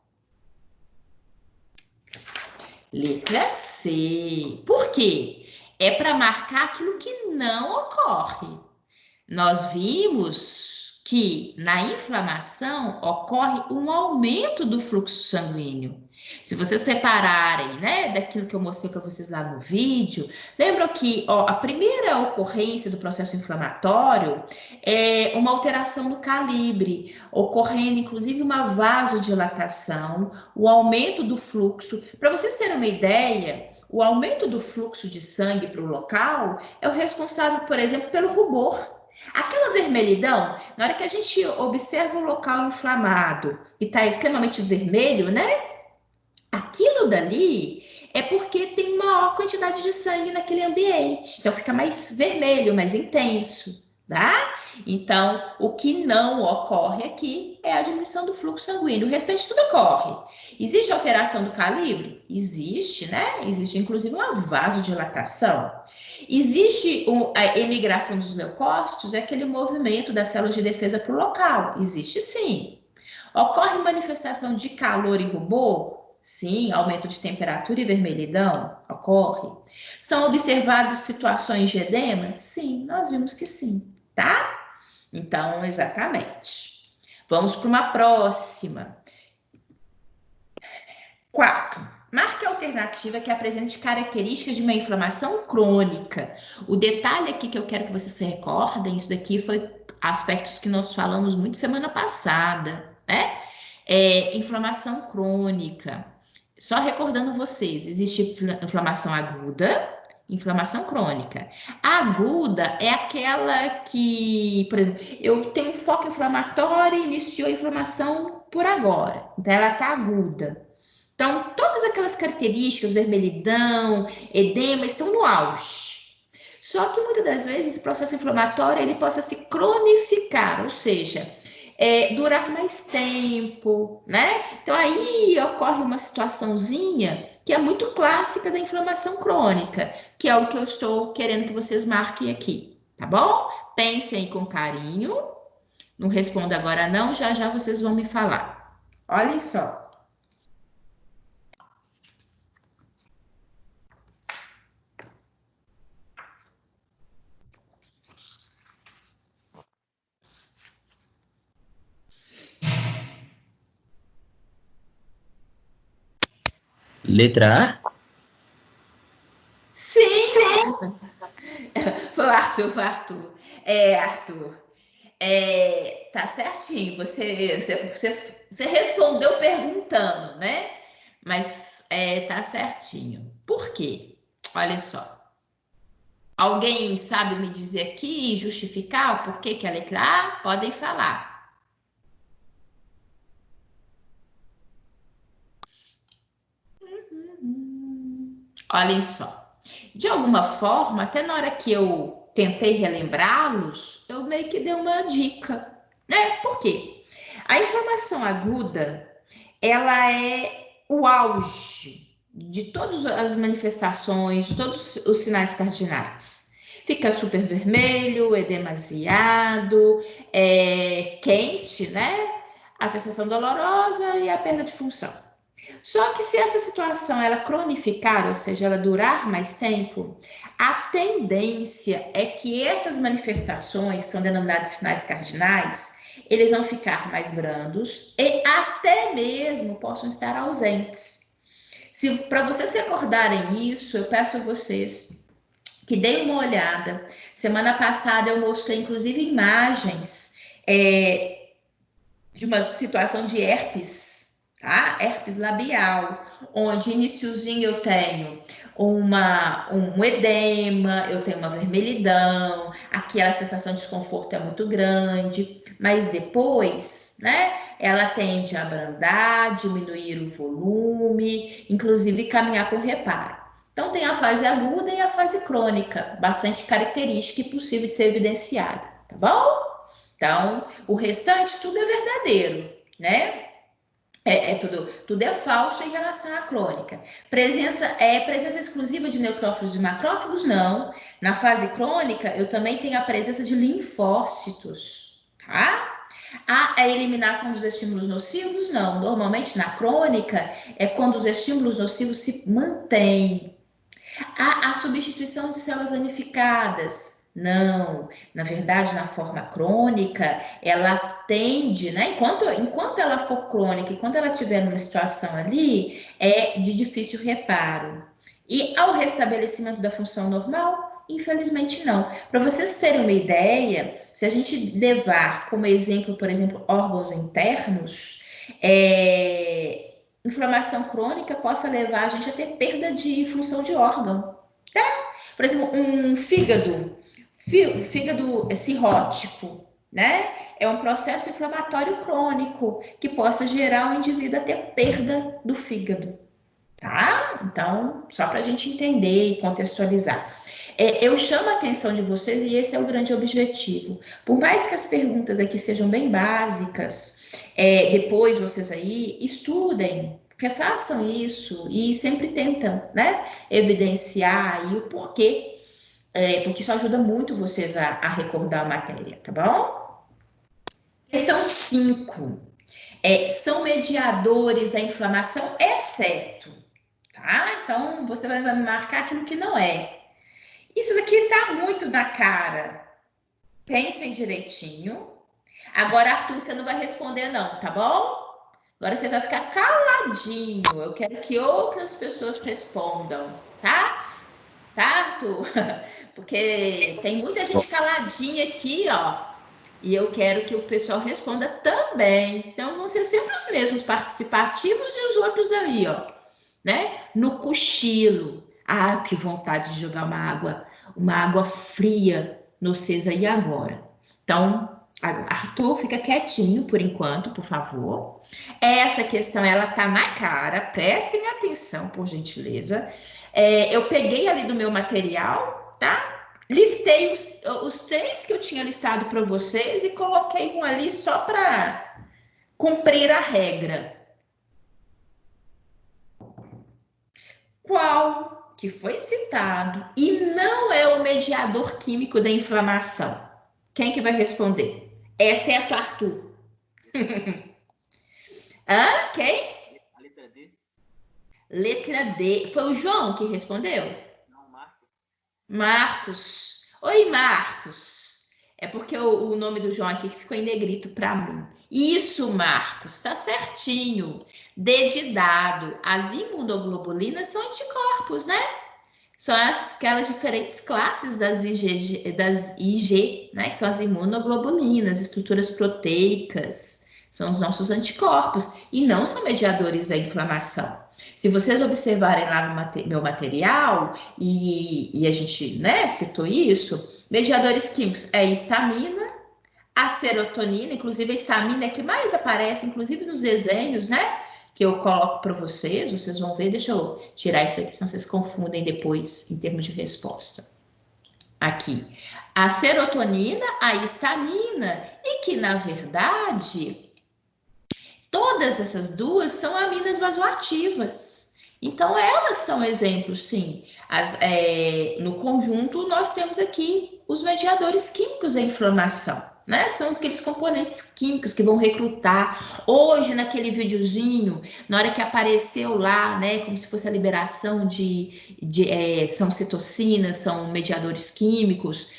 Letra C. Por quê? É para marcar aquilo que não ocorre. Nós vimos que na inflamação ocorre um aumento do fluxo sanguíneo. Se vocês repararem, né, daquilo que eu mostrei para vocês lá no vídeo, lembram que a primeira ocorrência do processo inflamatório é uma alteração no calibre, ocorrendo inclusive uma vasodilatação, o aumento do fluxo. Para vocês terem uma ideia, o aumento do fluxo de sangue para o local é o responsável, por exemplo, pelo rubor. Aquela vermelhidão, na hora que a gente observa um local inflamado e está extremamente vermelho, né? Aquilo dali é porque tem maior quantidade de sangue naquele ambiente. Então fica mais vermelho, mais intenso, tá? Então, o que não ocorre aqui é a diminuição do fluxo sanguíneo. O restante tudo ocorre. Existe alteração do calibre? Existe, né? Existe inclusive uma vasodilatação. Existe a emigração dos leucócitos, é aquele movimento das células de defesa para o local. Existe sim. Ocorre manifestação de calor e rubor? Sim. Aumento de temperatura e vermelhidão? Ocorre. São observadas situações de edema? Sim, nós vimos que sim, tá? Então, exatamente. Vamos para uma próxima. 4. Marque a alternativa que apresente características de uma inflamação crônica. O detalhe aqui que eu quero que vocês se recordem, isso daqui foi aspectos que nós falamos muito semana passada, né? Inflamação crônica. Só recordando vocês, existe inflamação aguda, inflamação crônica. A aguda é aquela que, por exemplo, eu tenho um foco inflamatório e iniciou a inflamação por agora. Então, ela está aguda. Então, todas aquelas características, vermelhidão, edema, estão no auge. Só que muitas das vezes esse processo inflamatório ele possa se cronificar, ou seja, durar mais tempo, né? Então aí ocorre uma situaçãozinha que é muito clássica da inflamação crônica, que é o que eu estou querendo que vocês marquem aqui, tá bom? Pensem com carinho, não responda agora não, já já vocês vão me falar. Olhem só. Letra A? Sim! Foi o Arthur, foi o Arthur. Arthur, tá certinho, você respondeu perguntando, né? Mas tá certinho. Por quê? Olha só. Alguém sabe me dizer aqui, justificar o porquê que a letra A? Podem falar. Olhem só. de alguma forma, até na hora que eu tentei relembrá-los, eu meio que dei uma dica, né? Por quê? A inflamação aguda, ela é o auge de todas as manifestações, de todos os sinais cardinais. Fica super vermelho, é demasiado, é quente, né? A sensação dolorosa e a perda de função. Só que se essa situação ela cronificar, ou seja, ela durar mais tempo, a tendência é que essas manifestações, são denominadas sinais cardinais, eles vão ficar mais brandos e até mesmo possam estar ausentes. Se para vocês recordarem isso, eu peço a vocês que deem uma olhada. Semana passada eu mostrei inclusive imagens de uma situação de herpes, tá? Herpes labial, onde iniciozinho eu tenho um edema, eu tenho uma vermelhidão, aquela sensação de desconforto é muito grande, mas depois, né, ela tende a abrandar, diminuir o volume, inclusive caminhar com reparo. Então tem a fase aguda e a fase crônica, bastante característica e possível de ser evidenciada, tá bom? Então, o restante tudo é verdadeiro, né? Tudo é falso em relação à crônica. Presença exclusiva de neutrófilos e macrófagos? Não. Na fase crônica, eu também tenho a presença de linfócitos, tá? A eliminação dos estímulos nocivos? Não. Normalmente, na crônica, é quando os estímulos nocivos se mantêm. A substituição de células danificadas? Não, na verdade, na forma crônica, ela tende, né? Enquanto ela for crônica, enquanto ela estiver numa situação ali, é de difícil reparo. E ao restabelecimento da função normal, infelizmente não. Para vocês terem uma ideia, se a gente levar como exemplo, por exemplo, órgãos internos, inflamação crônica possa levar a gente a ter perda de função de órgão, tá? Por exemplo, um fígado cirrótico, né? É um processo inflamatório crônico que possa gerar o indivíduo a ter perda do fígado, tá? Então, só para a gente entender e contextualizar. Eu chamo a atenção de vocês e esse é o grande objetivo. Por mais que as perguntas aqui sejam bem básicas, depois vocês aí estudem, refaçam isso e sempre tentam, né, evidenciar aí o porquê, porque isso ajuda muito vocês a recordar a matéria, tá bom? Questão 5. São mediadores da inflamação, exceto, tá? Então, você vai me marcar aquilo que não é. Isso daqui tá muito na cara. Pensem direitinho. Agora, Arthur, você não vai responder não, tá bom? Agora você vai ficar caladinho. Eu quero que outras pessoas respondam, tá? Tá, Arthur? Porque tem muita gente caladinha aqui, ó. E eu quero que o pessoal responda também. Senão vão ser sempre os mesmos participativos e os outros aí, ó. Né? No cochilo. Ah, que vontade de jogar uma água fria no vocês aí agora. Então, Arthur, fica quietinho por enquanto, por favor. Essa questão, ela tá na cara. Prestem atenção, por gentileza. Eu peguei ali do meu material, tá? Listei os 3 que eu tinha listado para vocês e coloquei um ali só para cumprir a regra. Qual que foi citado e não é o mediador químico da inflamação? Quem que vai responder? Exceto Arthur. Quem? A letra D. Letra D. Foi o João que respondeu? Não, Marcos. Marcos. Oi, Marcos. É porque o nome do João aqui ficou em negrito para mim. Isso, Marcos, tá certinho. D de dado. As imunoglobulinas são anticorpos, né? São aquelas diferentes classes das IG, né? Que são as imunoglobulinas, estruturas proteicas. São os nossos anticorpos e não são mediadores da inflamação. Se vocês observarem lá no meu material, e a gente, né, citou isso, mediadores químicos é a histamina, a serotonina, inclusive a histamina é que mais aparece, inclusive nos desenhos, né, que eu coloco para vocês, vocês vão ver, deixa eu tirar isso aqui, senão vocês confundem depois em termos de resposta. Aqui, a serotonina, a histamina, e que, na verdade, todas essas duas são aminas vasoativas. Então, elas são exemplos, sim. No conjunto, nós temos aqui os mediadores químicos da inflamação, né? São aqueles componentes químicos que vão recrutar. Hoje, naquele videozinho, na hora que apareceu lá, né, como se fosse a liberação são citocinas, são mediadores químicos,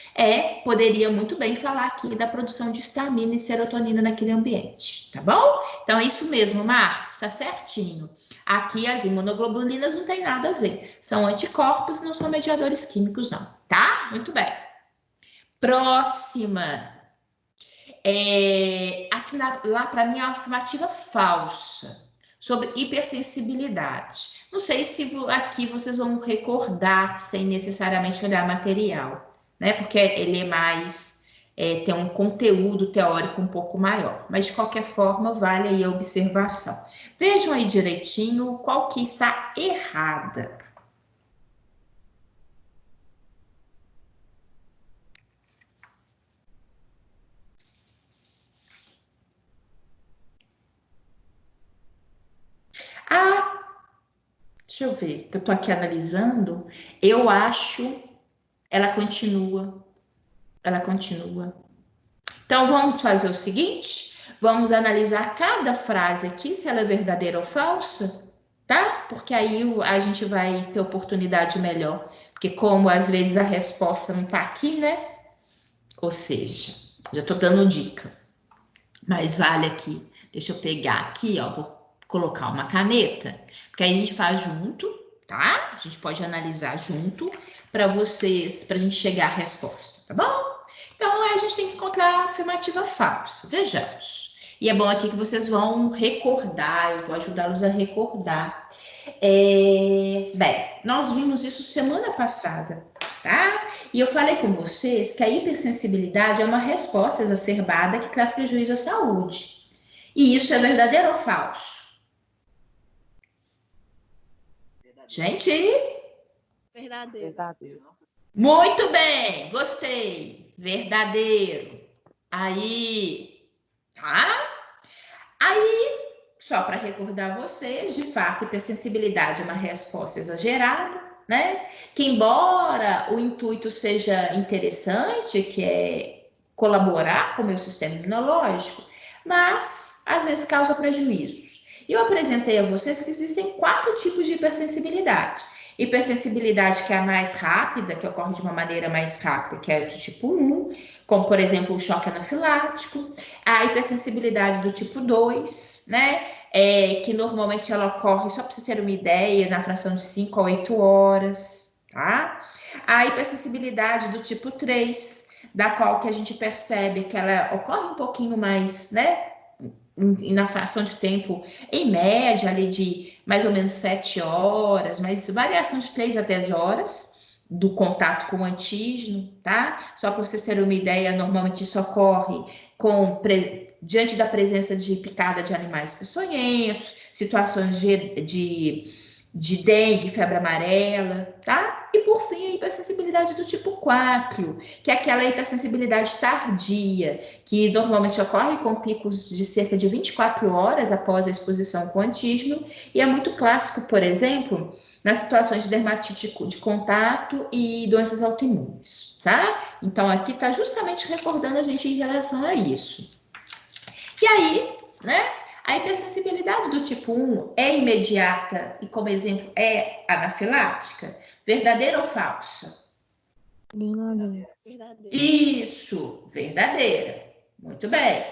poderia muito bem falar aqui da produção de histamina e serotonina naquele ambiente, tá bom? Então, é isso mesmo, Marcos, tá certinho. Aqui as imunoglobulinas não tem nada a ver. São anticorpos, não são mediadores químicos, não. Tá? Muito bem. Próxima. Lá para mim a afirmativa falsa sobre hipersensibilidade. Não sei se aqui vocês vão recordar sem necessariamente olhar material, né? Porque ele é mais tem um conteúdo teórico um pouco maior, mas de qualquer forma vale aí a observação. Vejam aí direitinho qual que está errada. Deixa eu ver, que eu tô aqui analisando, eu acho, ela continua. Então, vamos fazer o seguinte, vamos analisar cada frase aqui, se ela é verdadeira ou falsa, tá? Porque aí a gente vai ter oportunidade melhor, porque como às vezes a resposta não tá aqui, né? Ou seja, já tô dando dica, mas vale aqui. Deixa eu pegar aqui, ó, vou colocar uma caneta, porque aí a gente faz junto, tá? A gente pode analisar junto para a gente chegar à resposta, tá bom? Então, a gente tem que encontrar a afirmativa falsa. Vejamos. E é bom aqui que vocês vão recordar, eu vou ajudá-los a recordar. Bem, nós vimos isso semana passada, tá? E eu falei com vocês que a hipersensibilidade é uma resposta exacerbada que traz prejuízo à saúde. E isso é verdadeiro ou falso? Gente? Verdadeiro. Muito bem, gostei. Verdadeiro. Aí, tá? Aí, só para recordar vocês, de fato, hipersensibilidade é uma resposta exagerada, né? Que embora o intuito seja interessante, que é colaborar com o meu sistema imunológico, mas às vezes causa prejuízos. E eu apresentei a vocês que existem 4 tipos de hipersensibilidade. Hipersensibilidade que é a mais rápida, que ocorre de uma maneira mais rápida, que é o de tipo 1, como por exemplo o choque anafilático. A hipersensibilidade do tipo 2, né? Que normalmente ela ocorre, só para vocês terem uma ideia, na fração de 5 a 8 horas, tá? A hipersensibilidade do tipo 3, da qual que a gente percebe que ela ocorre um pouquinho mais, né? Na fração de tempo, em média, ali de mais ou menos 7 horas, mas variação de 3 a 10 horas do contato com o antígeno, tá? Só para vocês terem uma ideia, normalmente isso ocorre diante da presença de picada de animais peçonhentos, situações de dengue, febre amarela, tá? E por fim, a hipersensibilidade do tipo 4, que é aquela hipersensibilidade tardia, que normalmente ocorre com picos de cerca de 24 horas após a exposição com antígeno, e é muito clássico, por exemplo, nas situações de dermatite de contato e doenças autoimunes, tá? Então, aqui tá justamente recordando a gente em relação a isso. E aí, né? A hipersensibilidade do tipo 1 é imediata e, como exemplo, é anafilática? Verdadeira ou falsa? Verdadeiro. Isso, verdadeira. Muito bem.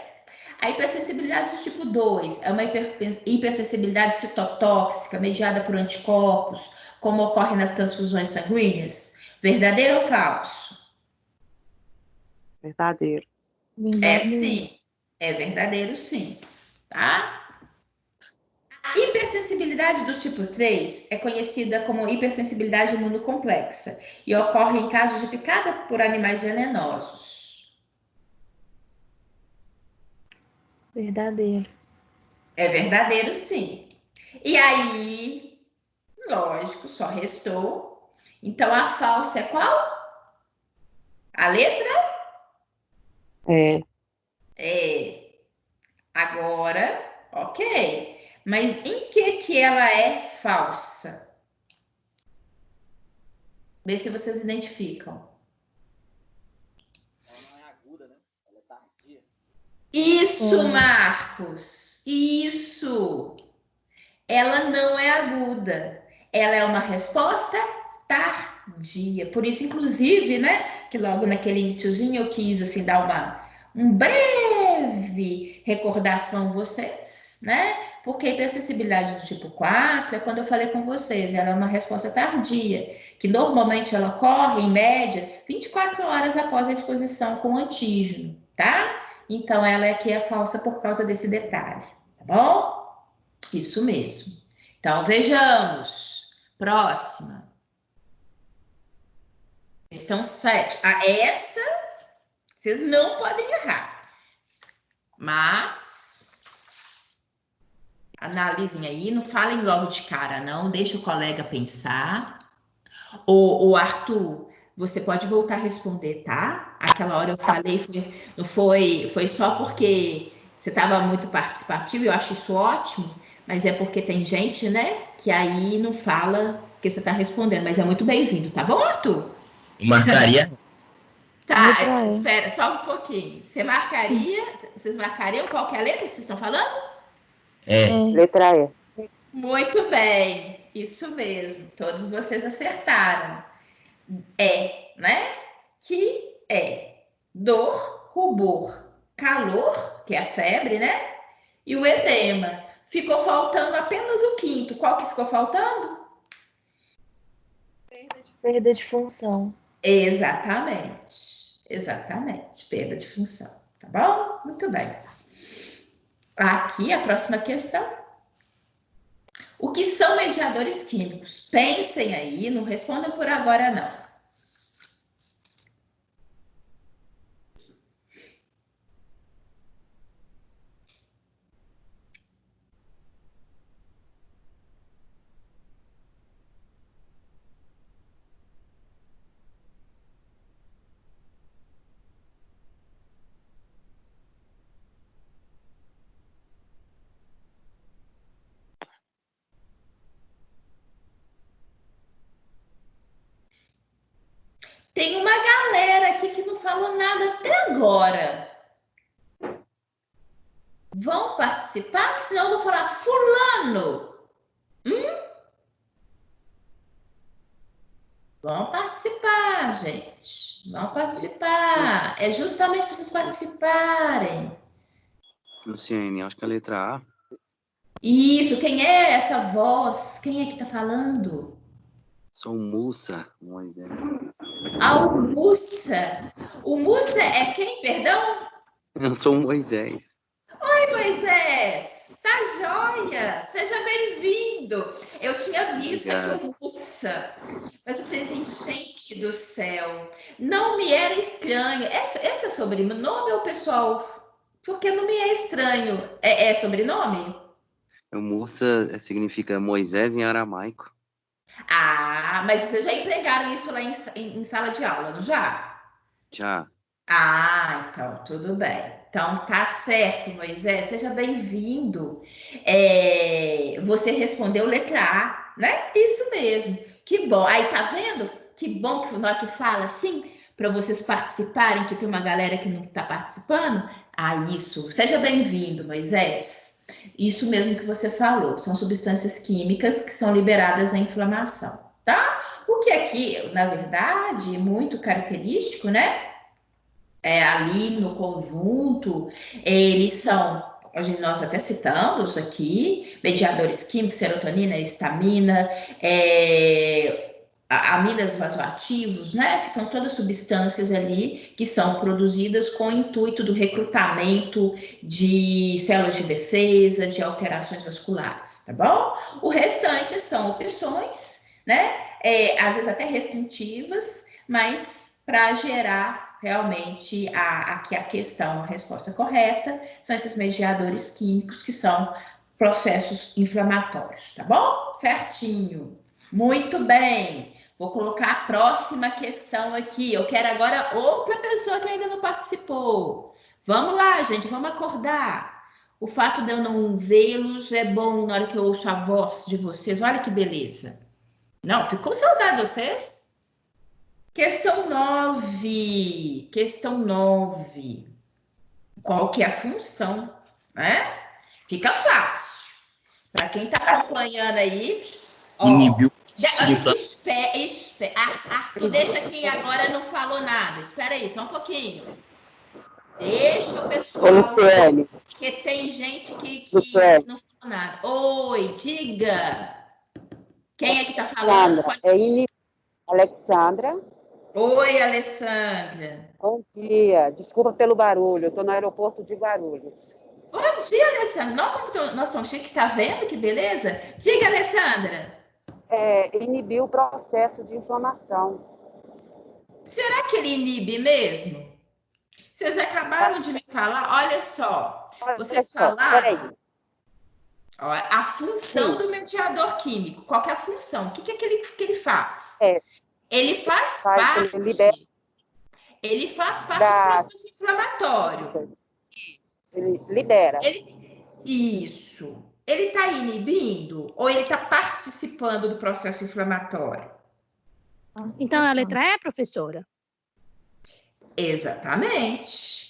A hipersensibilidade do tipo 2 é uma hipersensibilidade citotóxica mediada por anticorpos, como ocorre nas transfusões sanguíneas? Verdadeiro ou falso? Verdadeiro. É sim. É verdadeiro, sim. Tá? A hipersensibilidade do tipo 3 é conhecida como hipersensibilidade imunocomplexa e ocorre em casos de picada por animais venenosos. Verdadeiro. É verdadeiro, sim. E aí, lógico, só restou. Então, a falsa é qual? A letra? É, É. Agora, ok. Mas em que ela é falsa? Vê se vocês identificam. Ela não é aguda, né? Ela é tardia. Isso, Marcos. Isso. Ela não é aguda. Ela é uma resposta tardia. Por isso, inclusive, né, que logo naquele iniciozinho eu quis assim dar um breve recordação a vocês, né? Porque a hipersensibilidade do tipo 4 é quando eu falei com vocês, ela é uma resposta tardia, que normalmente ela ocorre, em média, 24 horas após a exposição com o antígeno, tá? Então, ela é que é falsa por causa desse detalhe, tá bom? Isso mesmo. Então, vejamos. Próxima. Questão 7. Essa, vocês não podem errar. Mas, analisem aí, não falem logo de cara, não. Deixa o colega pensar. O Arthur, você pode voltar a responder, tá? Aquela hora eu falei, foi só porque você estava muito participativo, eu acho isso ótimo, mas é porque tem gente, né, que aí não fala porque você está respondendo, mas é muito bem-vindo, tá bom, Arthur? Eu marcaria. Tá, espera, só um pouquinho. Vocês marcariam qual que é a letra que vocês estão falando? letra E. Muito bem, isso mesmo, todos vocês acertaram. Né? Que é dor, rubor, calor, que é a febre, né? E o edema. Ficou faltando apenas o quinto. Qual que ficou faltando? Perda de função. Exatamente, perda de função. Tá bom? Muito bem. Aqui a próxima questão. O que são mediadores químicos? Pensem aí, não respondam por agora, não. Tem uma galera aqui que não falou nada até agora. Vão participar? Senão eu vou falar fulano. Vão participar, gente. Vão participar. É justamente para vocês participarem. Luciene, acho que a letra A. Isso, quem é essa voz? Quem é que está falando? Sou Mussa, Moisés. O Mussa. O Mussa é quem, perdão? Eu sou Moisés. Oi, Moisés. Tá joia. Seja bem-vindo. Eu tinha visto aqui Obrigado. o Mussa. Mas eu falei assim, gente do céu, não me era estranho. Esse é sobrenome ou pessoal? Porque não me é estranho. É sobrenome? O Mussa significa Moisés em aramaico. Ah, mas vocês já empregaram isso lá em sala de aula, não já? Já. Ah, então, tudo bem. Então, tá certo, Moisés, seja bem-vindo. Você respondeu letra A, né? Isso mesmo. Que bom. Aí, tá vendo? Que bom que na hora que fala assim, para vocês participarem, que tem uma galera que não está participando. Isso. Seja bem-vindo, Moisés. Isso mesmo que você falou. São substâncias químicas que são liberadas à inflamação, tá? O que aqui, na verdade, é muito característico, né? Ali no conjunto, eles são, nós até citamos aqui, mediadores químicos, serotonina, histamina, aminas vasoativos, né, que são todas substâncias ali que são produzidas com o intuito do recrutamento de células de defesa, de alterações vasculares, tá bom? O restante são opções, né, às vezes até restritivas, mas para gerar realmente aqui a questão, a resposta correta, são esses mediadores químicos que são processos inflamatórios, tá bom? Certinho. Muito bem. Vou colocar a próxima questão aqui. Eu quero agora outra pessoa que ainda não participou. Vamos lá, gente, vamos acordar. O fato de eu não vê-los é bom na hora que eu ouço a voz de vocês. Olha que beleza. Não, fico com saudade de vocês. Questão 9. Questão 9. Qual que é a função, né? Fica fácil. Para quem está acompanhando aí, ó, Inibiu Arthur, deixa quem agora não falou nada. Espera aí, só um pouquinho. Deixa o pessoal. Ô, Luciane. Porque tem gente que Luciane. não falou nada. Oi, diga. Quem é que está falando? Alexandra. Alexandra. Oi, Alessandra. Bom dia. Desculpa pelo barulho. Eu estou no aeroporto de Guarulhos. Bom dia, Alessandra. Nós somos chique, tá vendo que beleza? Diga, Alessandra. Inibir o processo de inflamação. Será que ele inibe mesmo? Vocês acabaram de me falar, olha só. Vocês falaram ó, a função do mediador químico. Qual que é a função? O que ele faz? Ele faz parte. Ele faz parte do processo inflamatório. Ele libera. Isso. Ele está inibindo ou ele está participando do processo inflamatório? Então, a letra E, professora? Exatamente.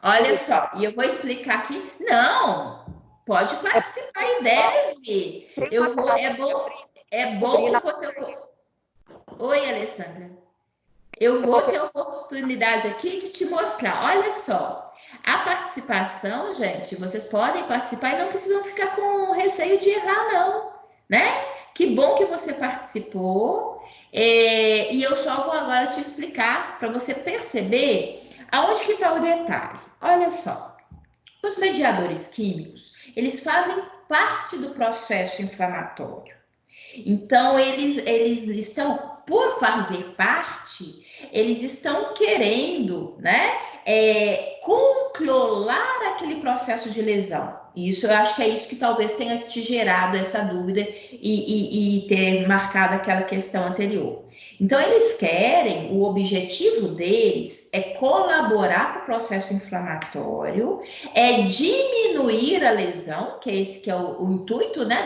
Olha só, e eu vou explicar aqui. Não, pode participar e deve. É bom que eu vou ter... Oi, Alessandra. Eu vou ter a oportunidade aqui de te mostrar. Olha só. A participação, gente, vocês podem participar e não precisam ficar com receio de errar, não, né? Que bom que você participou. E eu só vou agora te explicar para você perceber aonde que está o detalhe. Olha só. Os mediadores químicos, eles fazem parte do processo inflamatório. Então, eles estão, por fazer parte, eles estão querendo, né, controlar aquele processo de lesão. Isso, eu acho que é isso que talvez tenha te gerado essa dúvida e ter marcado aquela questão anterior. Então, eles querem, o objetivo deles é colaborar com o processo inflamatório, diminuir a lesão, que é esse que é o intuito, né,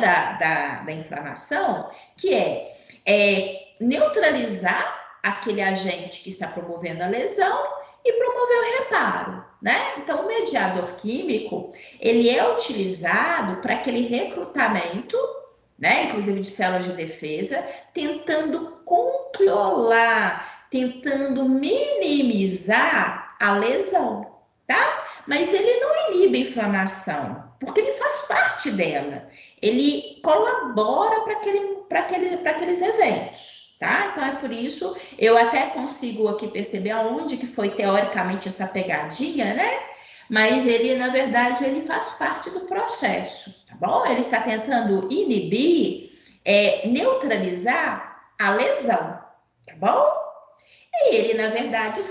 da inflamação, que é neutralizar aquele agente que está promovendo a lesão e promover o reparo, né? Então, o mediador químico, ele é utilizado para aquele recrutamento, né, inclusive de células de defesa, tentando controlar, tentando minimizar a lesão, tá? Mas ele não inibe a inflamação, porque ele faz parte dela. Ele colabora para aqueles eventos. Tá? Então, é por isso, eu até consigo aqui perceber aonde que foi teoricamente essa pegadinha, né? Mas ele, na verdade, ele faz parte do processo, tá bom? Ele está tentando inibir, neutralizar a lesão, tá bom? E ele, na verdade,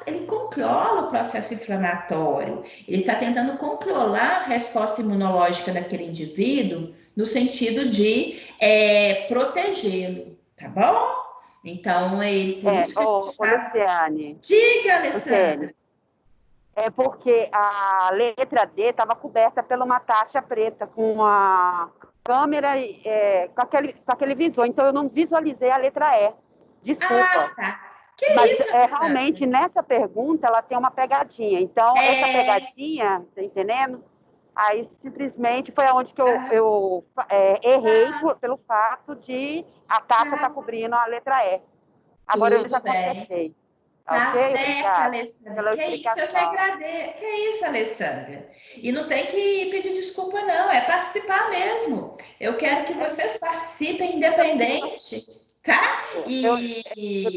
ele controla o processo inflamatório. Ele está tentando controlar a resposta imunológica daquele indivíduo no sentido de protegê-lo. Tá bom? Então, por isso que Luciane. Diga, Alessandra. É porque a letra D estava coberta por uma taxa preta, com uma câmera, com aquele visor. Então, eu não visualizei a letra E. Desculpa. Tá. Mas isso, realmente, nessa pergunta, ela tem uma pegadinha. Então, essa pegadinha, tá entendendo? Aí, simplesmente, foi onde que eu errei pelo fato de a taxa estar cobrindo a letra E. Agora eu já consertei. Tá okay? certo, Alessandra. Eu que agradeço. Que isso, Alessandra. E não tem que pedir desculpa, não. É participar mesmo. Eu quero que vocês participem independente, tá?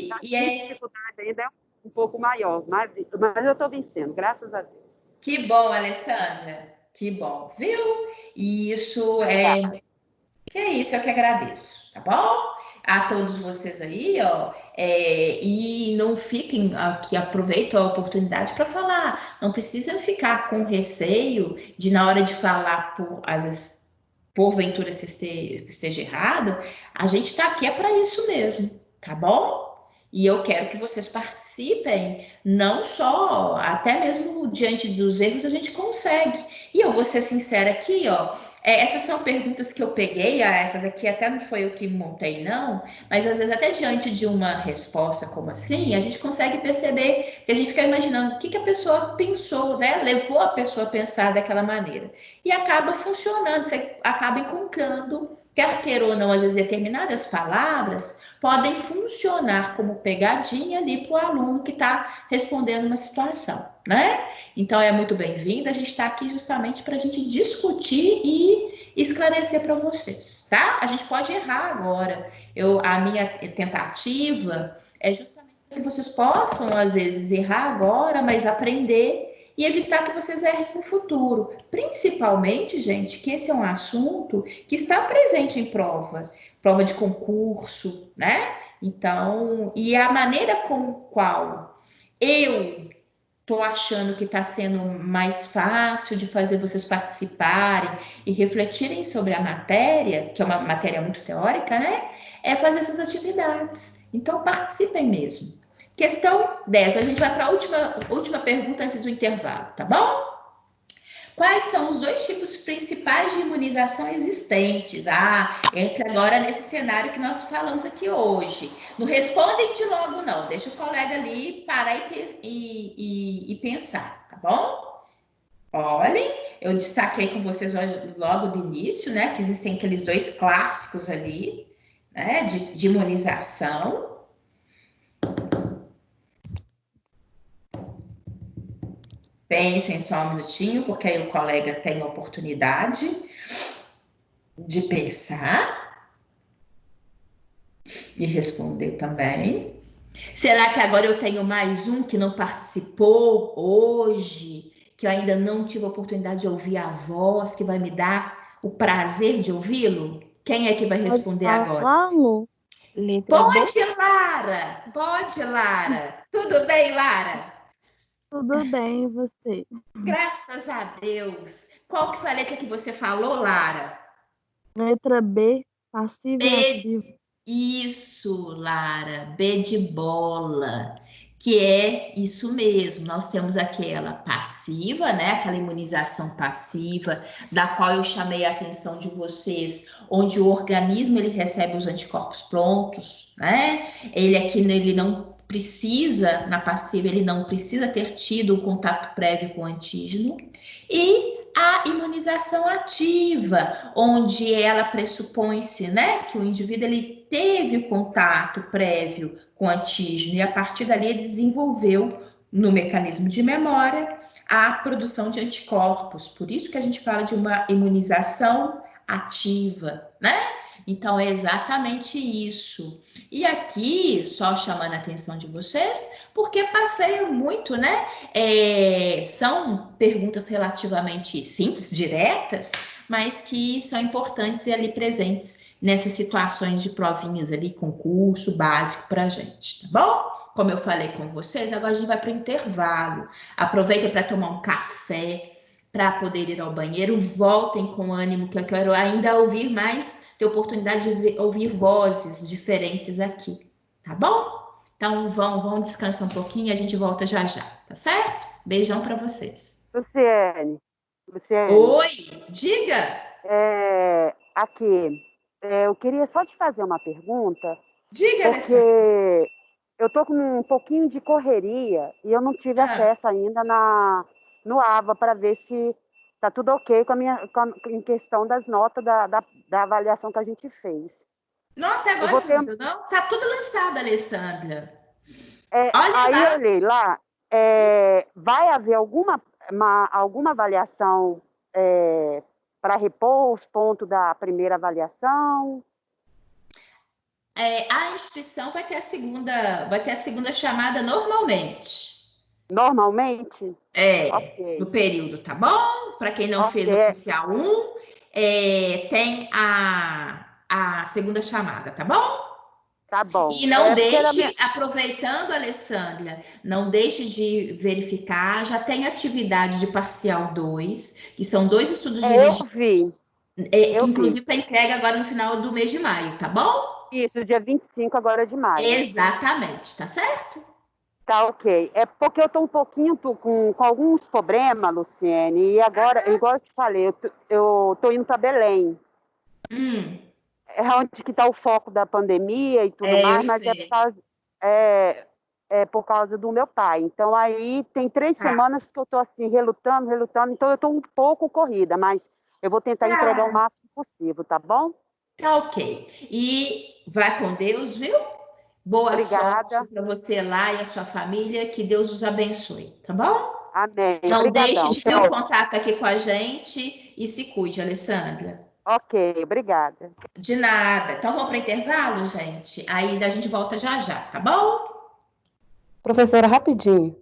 dificuldade ainda é um pouco maior, mas eu estou vencendo, graças a Deus. Que bom, Alessandra. Que bom, viu? E isso que é isso, eu que agradeço, tá bom? A todos vocês aí, ó, e não fiquem aqui, aproveitem a oportunidade para falar. Não precisam ficar com receio de, na hora de falar, às vezes, porventura se esteja errado, a gente está aqui para isso mesmo, tá bom? E eu quero que vocês participem, não só, até mesmo diante dos erros a gente consegue. E eu vou ser sincera aqui, ó, essas são perguntas que eu peguei, essa daqui até não foi eu que montei, não, mas às vezes até diante de uma resposta como assim, a gente consegue perceber que a gente fica imaginando o que a pessoa pensou, né? Levou a pessoa a pensar daquela maneira. E acaba funcionando, você acaba encontrando, quer queira ou não, às vezes determinadas palavras podem funcionar como pegadinha ali para o aluno que está respondendo uma situação, né? Então é muito bem-vindo, a gente está aqui justamente para a gente discutir e esclarecer para vocês, tá? A gente pode errar agora. A minha tentativa é justamente para que vocês possam, às vezes, errar agora, mas aprender e evitar que vocês errem no futuro. Principalmente, gente, que esse é um assunto que está presente em prova de concurso, né? Então, e a maneira com qual eu estou achando que está sendo mais fácil de fazer vocês participarem e refletirem sobre a matéria, que é uma matéria muito teórica, né? É fazer essas atividades. Então, participem mesmo. Questão 10, a gente vai para a última pergunta antes do intervalo, tá bom? Quais são os dois tipos principais de imunização existentes? Entra agora nesse cenário que nós falamos aqui hoje. Não respondem de logo, não. Deixa o colega ali parar e pensar, tá bom? Olhem, eu destaquei com vocês hoje, logo do início, né? Que existem aqueles dois clássicos ali, né? De imunização. Pensem só um minutinho, porque aí o colega tem a oportunidade de pensar e responder também. Será que agora eu tenho mais um que não participou hoje, que eu ainda não tive a oportunidade de ouvir a voz, que vai me dar o prazer de ouvi-lo? Quem é que vai responder agora? Letra B. Pode, Lara. Tudo bem, Lara? Tudo bem, e você? Graças a Deus. Qual que foi a letra que você falou, Lara? Letra B, passivo e ativo. Isso, Lara, B de bola, que é isso mesmo. Nós temos aquela passiva, né? Aquela imunização passiva, da qual eu chamei a atenção de vocês, onde o organismo ele recebe os anticorpos prontos, né? Ele não precisa, na passiva, ele não precisa ter tido o contato prévio com o antígeno. E a imunização ativa, onde ela pressupõe-se, né, que o indivíduo ele teve o contato prévio com o antígeno e a partir dali ele desenvolveu no mecanismo de memória a produção de anticorpos. Por isso que a gente fala de uma imunização ativa, né? Então é exatamente isso. E aqui, só chamando a atenção de vocês, porque passeiam muito, né? São perguntas relativamente simples, diretas, mas que são importantes e ali presentes nessas situações de provinhas ali, concurso básico para a gente, tá bom? Como eu falei com vocês, agora a gente vai para o intervalo. Aproveita para tomar um café, para poder ir ao banheiro, voltem com ânimo, que eu quero ainda ouvir mais, ter oportunidade de ouvir vozes diferentes aqui, tá bom? Então vão descansar um pouquinho e a gente volta já já, tá certo? Beijão para vocês. Luciene. Oi, diga. Eu queria só te fazer uma pergunta. Diga, porque eu tô com um pouquinho de correria e eu não tive acesso ainda no AVA para ver se tá tudo ok em questão das notas da avaliação que a gente fez. Não, até agora não? Tá tudo lançado, Alessandra. Eu olhei lá, vai haver alguma avaliação para repor os pontos da primeira avaliação? A instituição vai ter a segunda chamada normalmente. Normalmente? Okay. No período, tá bom? Para quem não fez oficial 1, tem a segunda chamada, tá bom? Tá bom. E não deixe, aproveitando, Alessandra, não deixe de verificar, já tem atividade de parcial 2, que são 2 estudos dirigidos. Eu vi. Eu vi. Inclusive para entrega agora no final do mês de maio, tá bom? Isso, dia 25 agora de maio. Exatamente, tá certo? Tá, ok. É porque eu tô um pouquinho com alguns problemas, Luciene, e agora, igual eu te falei, eu tô indo para Belém. Hum, É onde que tá o foco da pandemia e tudo eu mais, mas sei. é por causa do meu pai. Então, aí tem 3 Tá. semanas que eu tô assim, relutando, então eu tô um pouco corrida, mas eu vou tentar entregar o máximo possível, tá bom? Tá ok. E vai com Deus, viu? Boa Obrigada. sorte para você lá e a sua família. Que Deus os abençoe, tá bom? Amém. Não deixe Obrigadão. de ter um contato aqui com a gente e se cuide, Alessandra. Ok, obrigada. De nada. Então vamos para intervalo, gente? Aí a gente volta já já, tá bom? Professora, rapidinho.